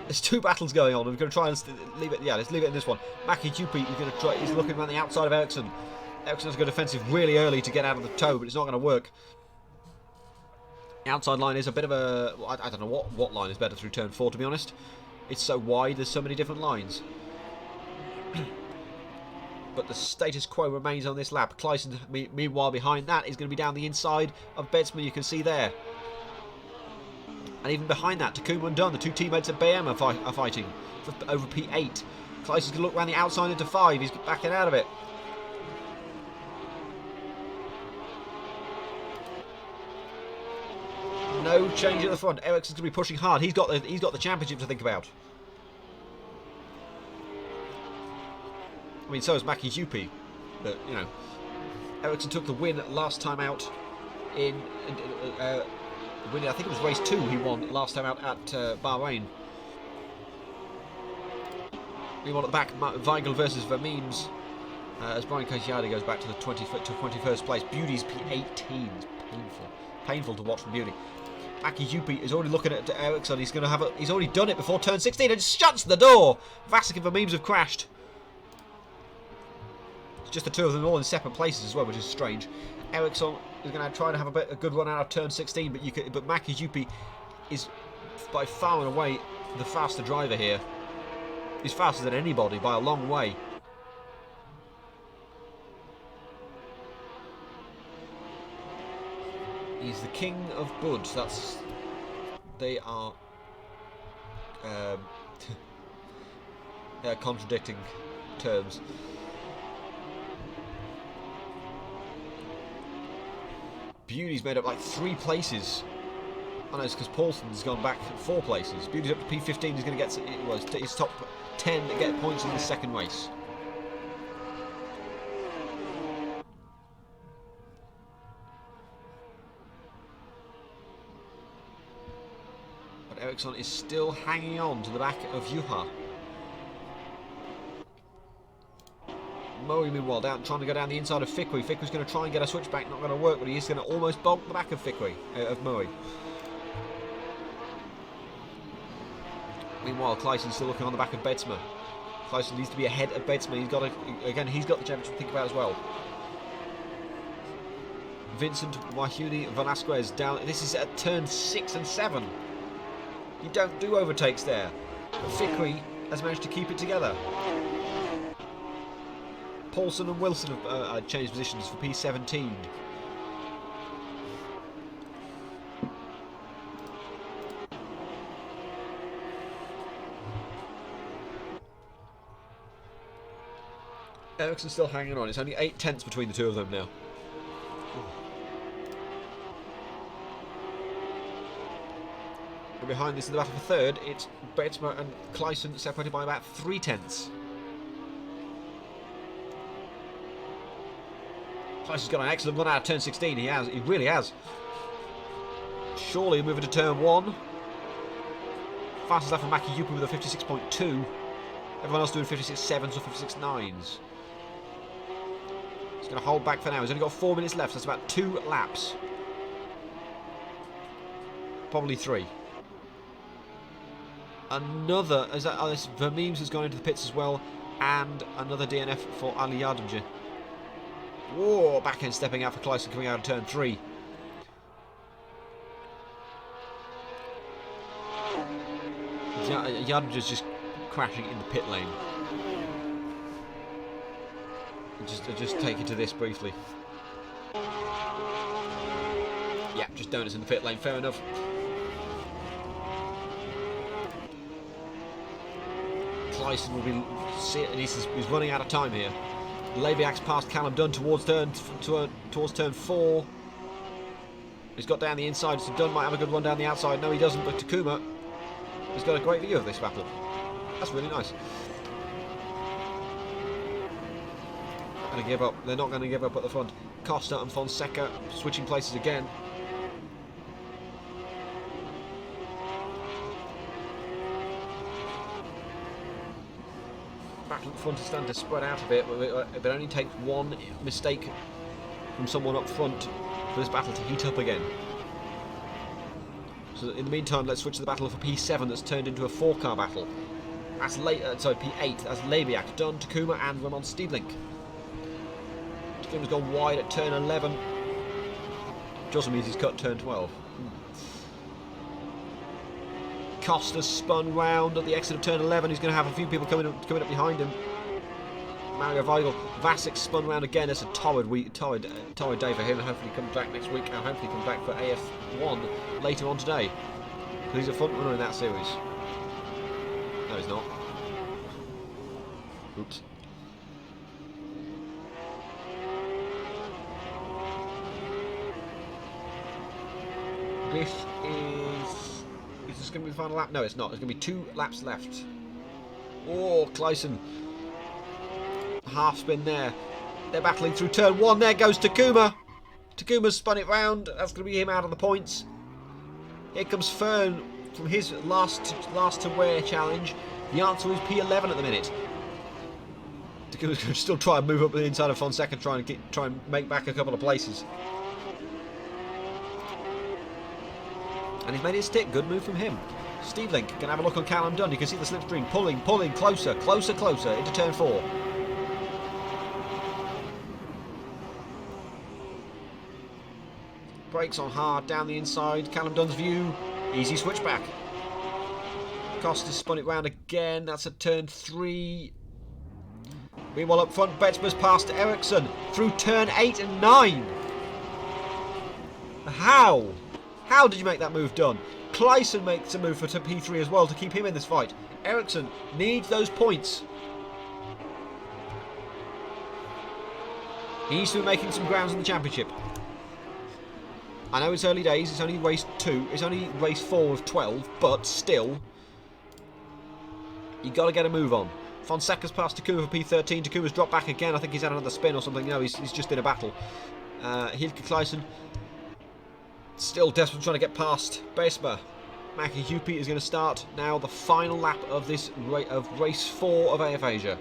there's 2 battles going on. We're going to try and leave it. Yeah, let's leave it in this one. Maki Jupi is going to try. He's looking around the outside of Ericsson. Ericsson's going defensive really early to get out of the toe, but it's not going to work. The outside line is a bit of a. I don't know what line is better through turn 4. To be honest, it's so wide. There's so many different lines. But the status quo remains on this lap. Kleisen, meanwhile, behind that is going to be down the inside of Bedsman, you can see there. And even behind that, Takuma and Dunn, the 2 teammates at BM are fighting for over P8. Kleisen's going to look around the outside into 5. He's backing out of it. No change at the front. Ericsson's going to be pushing hard. He's got the championship to think about. I mean, so is Maki Jupi, but you know, Ericsson took the win last time out in I think it was race 2 he won last time out at Bahrain. We won at the back, Weigel versus Vermeems, as Brian Kajadi goes back to the 21st place. Beauty's P18, it's painful to watch from Beauty. Maki Jupi is already looking at Ericsson. He's already done it before turn 16 and shuts the door. Vasek and Vermeems have crashed. Just the 2 of them all in separate places as well, which is strange. Ericsson is going to try to have a good run out of turn 16, but Maki Jupi is by far and away the faster driver here. He's faster than anybody by a long way. He's the king of Buddh. They are contradicting terms. Beauty's made up like 3 places. Oh no, it's because Paulson's gone back 4 places. Beauty's up to P15. He's going to get his top 10 to get points in the second race. But Ericsson is still hanging on to the back of Juha. Moe, meanwhile, trying to go down the inside of Fickery. Fickery's going to try and get a switchback, not going to work, but he's going to almost bonk the back of Fickery, of Moe. Meanwhile, Kleisen's still looking on the back of Bedsma. Kleisen needs to be ahead of Bedsma. He's got the championship to think about as well. Vincent Wahuni Velasquez down. This is at turn 6 and 7. You don't do overtakes there. But Fickery has managed to keep it together. Paulson and Wilson have changed positions for P17. Ericsson's still hanging on. It's only 8 tenths between the two of them now. And behind this in the battle for third, it's Betsma and Kleisen separated by about 3 tenths. Kleisen's got an excellent run out of turn 16. He really has. Surely moving to turn 1. Fastest lap from Maki Yupi with a 56.2. Everyone else doing 56.7s or 56.9s. He's going to hold back for now. He's only got 4 minutes left. That's about 2 laps. Probably 3. Another, this Vermeems has gone into the pits as well, and another DNF for Ali Yardimji. Whoa, backhand stepping out for Kleisen coming out of turn 3. Yardimji's just crashing in the pit lane. I'll just take you to this briefly. Yeah, just donuts in the pit lane, fair enough. Kleisen will be... He's running out of time here. Labiak's past Callum Dunn towards turn 4. He's got down the inside, so Dunn might have a good run down the outside. No, he doesn't, but Takuma has got a great view of this battle. That's really nice. Not going to give up. They're not going to give up at the front. Costa and Fonseca switching places again. Back at the front is starting to spread out a bit, but it only takes one mistake from someone up front for this battle to heat up again. So in the meantime, let's switch to the battle for P7 that's turned into a 4-car battle. That's P8. That's Labiak, Dunn, Takuma, and Ramon Stiebling. Takuma's gone wide at turn 11. Which also means he's cut turn 12. Costa's spun round at the exit of turn 11. He's going to have a few people coming up behind him. Mario Weigel. Vasek spun round again. It's a torrid day for him. And hopefully he comes back next week. And hopefully he comes back for AF1 later on today. He's a front runner in that series. No, he's not. Oops. Is this going to be the final lap? No, it's not. There's going to be 2 laps left. Oh, Kleisen. Half spin there. They're battling through turn 1. There goes Takuma. Takuma's spun it round. That's going to be him out of the points. Here comes Fern from his last to wear challenge. The answer is P11 at the minute. Takuma's going to still try and move up the inside of Fonseca, try and make back a couple of places. And he's made it stick. Good move from him. Steve Link can have a look on Callum Dunn. You can see the slipstream pulling closer into turn 4. Brakes on hard down the inside. Callum Dunn's view. Easy switchback. Costa's spun it round again. That's at turn 3. Meanwhile up front, Betsma's past Ericsson through turn 8 and 9. How? How did you make that move done? Kleisen makes a move for P3 as well to keep him in this fight. Ericsson needs those points. He needs to be making some grounds in the championship. I know it's early days, it's only race 2, it's only race 4 of 12, but still, you got to get a move on. Fonseca's past Takuma for P13, Takuma's dropped back again, I think he's had another spin or something. No, he's just in a battle. Hilke Kleisen still desperate trying to get past Besma. Maki Yupi is going to start now the final lap of this race 4 of AF Asia.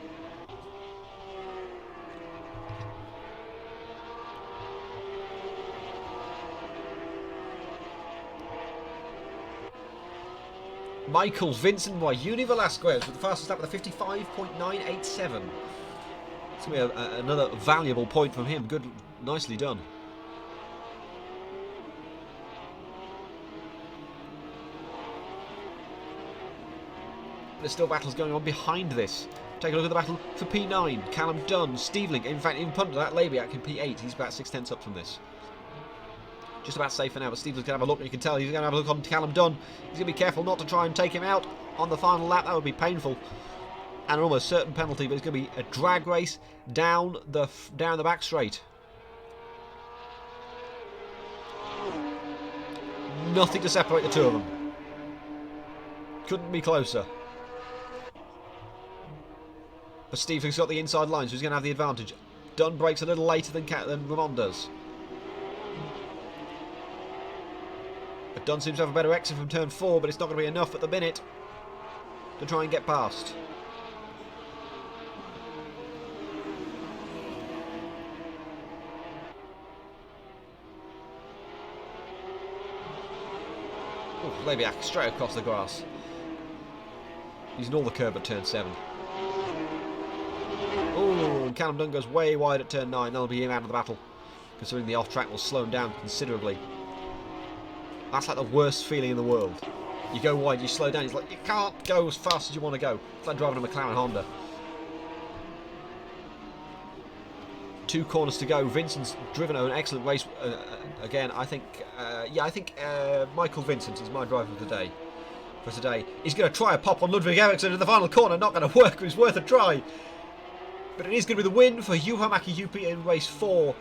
Michael Vincent by Uni Velasquez with the fastest lap with a 55.987. It's going to be another valuable point from him. Good, nicely done. There's still battles going on behind this. Take a look at the battle for P9. Callum Dunn, Steve Link. In fact, in front of that, Labiak in P8. He's about 6 tenths up from this. Just about safe for now, but Steve's going to have a look. You can tell he's going to have a look on Callum Dunn. He's going to be careful not to try and take him out on the final lap. That would be painful. and an almost certain penalty, but it's going to be a drag race down the back straight. Nothing to separate the two of them. Couldn't be closer. But Stephen's got the inside line, so he's going to have the advantage. Dunn breaks a little later than Ramon does. But Dunn seems to have a better exit from turn 4, but it's not going to be enough at the minute to try and get past. Oh, Lebiak straight across the grass. Using all the curb at turn 7. Oh, and Callum Dunn goes way wide at turn 9. That'll be him out of the battle, considering the off-track will slow him down considerably. That's like the worst feeling in the world. You go wide, you slow down, it's like you can't go as fast as you want to go. It's like driving a McLaren Honda. 2 corners to go. Vincent's driven an excellent race again. I think, Michael Vincent is my driver of the day. For today, he's going to try a pop on Ludwig Eriksson in the final corner. Not going to work, but it's worth a try. But it is going to be the win for Juha Mäki-Juppi in race 4.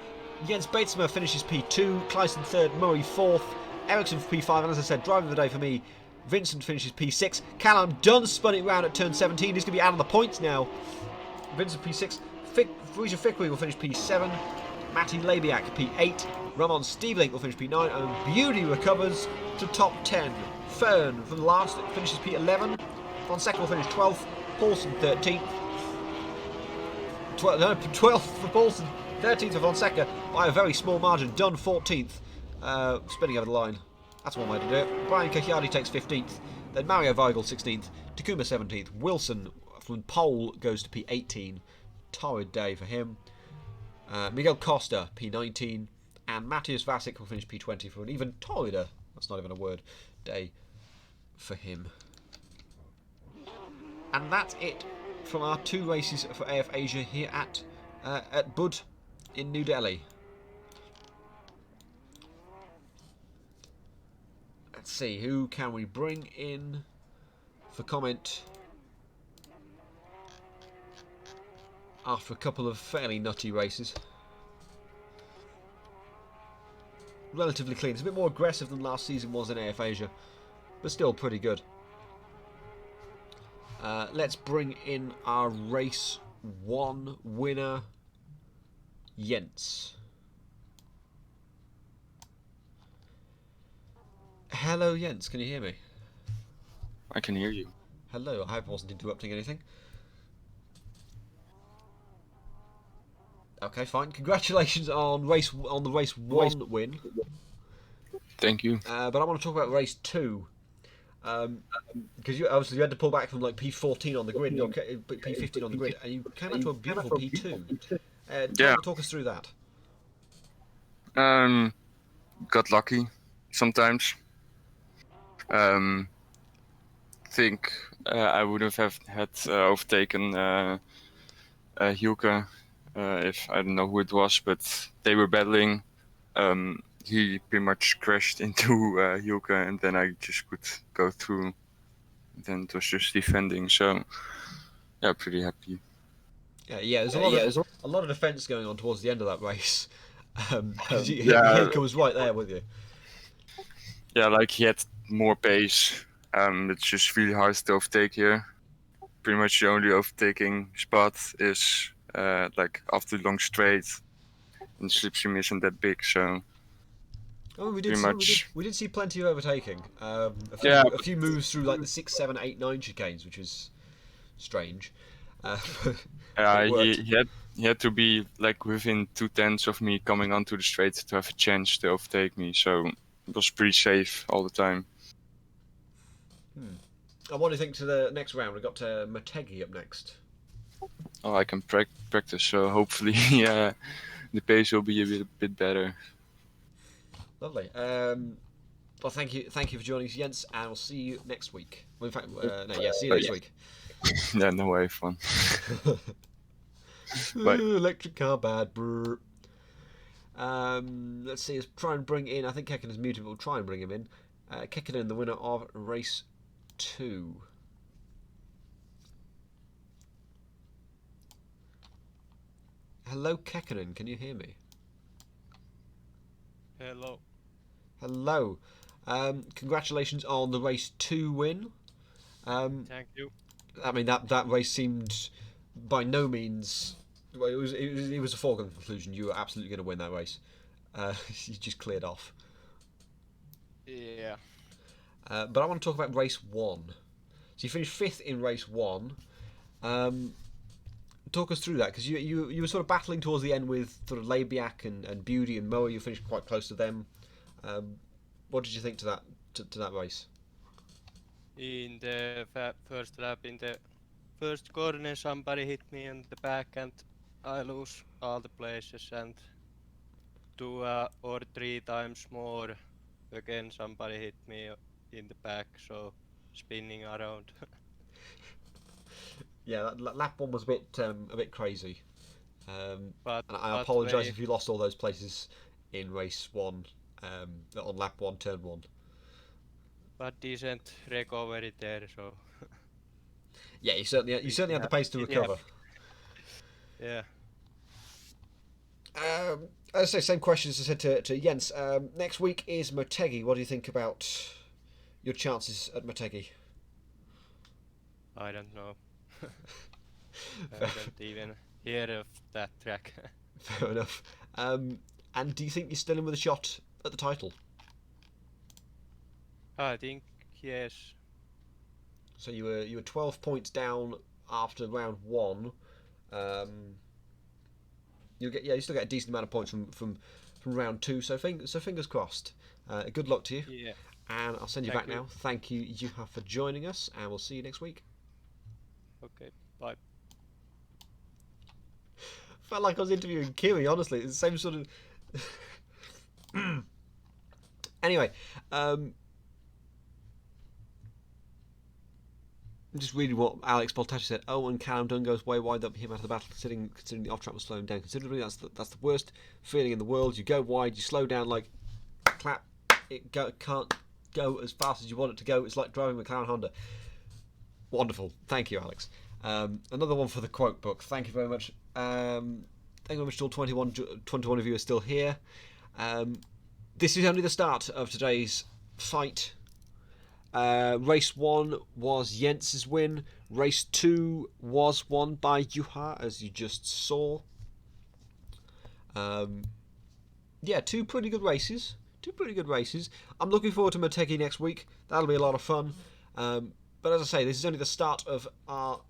Jens Beitzema finishes P2, Kleisten 3rd, Murray 4th, Eriksson for P5, and as I said, driver of the day for me, Vincent finishes P6. Callum Dunn spun it round at turn 17. He's going to be out of the points now. Vincent P6. Frisia Fickrey will finish P7. Matti Lebiak P8. Ramon Stevelink will finish P9. And Beauty recovers to top 10. Fern from the last finishes P11. Fonseca will finish 12th. Paulson 13th. 12th for Paulson. 13th for Fonseca by a very small margin. Dunn 14th. Spinning over the line. That's one way to do it. Brian Cachiardi takes 15th. Then Mario Weigel 16th. Takuma 17th. Wilson from pole goes to P18. Torrid day for him. Miguel Costa P19. And Matthias Vasic will finish P20 for an even torrider, that's not even a word, day for him. And that's it from our 2 races for AF Asia here at Buddh in New Delhi. Let's see, who can we bring in for comment after a couple of fairly nutty races. Relatively clean. It's a bit more aggressive than last season was in AF Asia, but still pretty good. Let's bring in our race 1 winner, Jens. Hello, Jens. Can you hear me? I can hear you. Hello. I hope I wasn't interrupting anything. Okay, fine. Congratulations on the race 1 win. Thank you. But I want to talk about race 2. Because you obviously you had to pull back from like P14 on the grid, or P15 on the grid, and you came out to a beautiful P2. Talk us through that. Got lucky sometimes. Think I would have had overtaken Hilke if I don't know who it was, but they were battling. He pretty much crashed into Hilke, and then I just could go through. Then it was just defending, so yeah, pretty happy. Yeah, there's a lot of defence going on towards the end of that race. Hilke was right there with you. Yeah, like he had more pace. It's just really hard to overtake here. Pretty much the only overtaking spot is like after the long straight, and the slipstream isn't that big, so. Oh, we did see plenty of overtaking. A few moves through like the 6, 7, 8, 9 chicanes, which was strange. He had to be like within 2/10 of me coming onto the straight to have a chance to overtake me, so it was pretty safe all the time. And what do you think to the next round? We've got Motegi up next. Oh, I can practice, so hopefully the pace will be a bit better. Lovely. Well, thank you for joining us, Jens, and we'll see you next week. Well, in fact, see you next week. Yeah, no way, fun. Electric car bad. Brr. Let's see. Let's try and bring in. I think Kekkonen is muted, but we'll try and bring him in. Kekkonen, the winner of race 2. Hello, Kekkonen. Can you hear me? Hello. Hello. Congratulations on the race 2 win. Thank you. I mean that race seemed by no means. Well, it was a foregone conclusion. You were absolutely going to win that race. You just cleared off. Yeah. But I want to talk about race 1. So you finished 5th in race 1. Talk us through that, because you were sort of battling towards the end with sort of Labiak and Beauty and Moa. You finished quite close to them. What did you think to that race? In the first lap, in the first corner, somebody hit me in the back, and I lose all the places. And 2 or 3 times more, again somebody hit me in the back, so spinning around. Yeah, lap 1 was a bit crazy. But and I apologise if you lost all those places in race 1, on lap 1, turn 1. But decent recovery there, so Yeah, you certainly had the pace to recover. yeah. As I say, same question as I said to Jens. Next week is Motegi. What do you think about your chances at Motegi? I don't know. I don't even hear of that track. Fair enough. And do you think you're still in with a shot at the title? I think yes. So you were 12 points down after round 1. You still get a decent amount of points from round 2. So fingers crossed. Good luck to you. Yeah. And I'll send you Thank back now. Thank you, Juha, for joining us, and we'll see you next week. Okay. Bye. Felt like I was interviewing Kiri, honestly. It's the same sort of... Anyway, I'm just reading what Alex Boltachi said. Oh, and Callum Dunn goes way wide up him out of the battle, considering the off-track was slowing down considerably. That's the worst feeling in the world. You go wide, you slow down like clap. It can't go as fast as you want it to go. It's like driving a McLaren Honda. Wonderful. Thank you, Alex. Another one for the quote book. Thank you very much. Thank you very much to all 21 of you are still here. This is only the start of today's fight. Race 1 was Jens's win. Race 2 was won by Juha, as you just saw. Yeah, two pretty good races. I'm looking forward to Motegi next week. That'll be a lot of fun. But as I say, this is only the start of our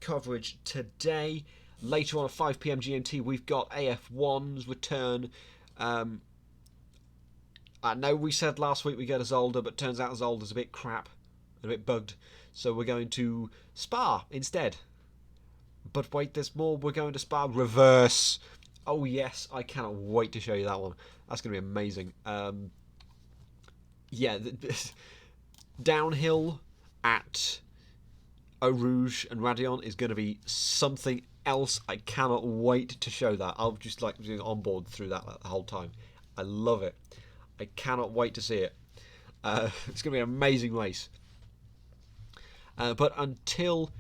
coverage today. Later on at 5 PM GMT, we've got AF1's return. I know we said last week we get a Zolder, but turns out Zolder's a bit crap, a bit bugged. So we're going to Spa instead. But wait, there's more. We're going to Spa Reverse. Oh yes, I cannot wait to show you that one. That's going to be amazing. Yeah, downhill at Eau Rouge and Radion is going to be something else. I cannot wait to show that. I'll just like being on board through that the whole time. I love it. I cannot wait to see it. It's going to be an amazing race. But until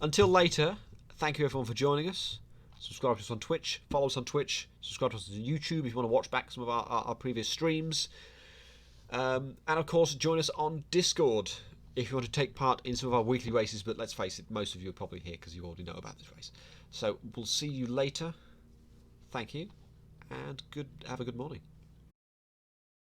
later, thank you everyone for joining us. Subscribe to us on Twitch, follow us on Twitch, subscribe to us on YouTube if you want to watch back some of our previous streams. And of course, join us on Discord if you want to take part in some of our weekly races, but let's face it, most of you are probably here because you already know about this race. So we'll see you later. Thank you, and have a good morning.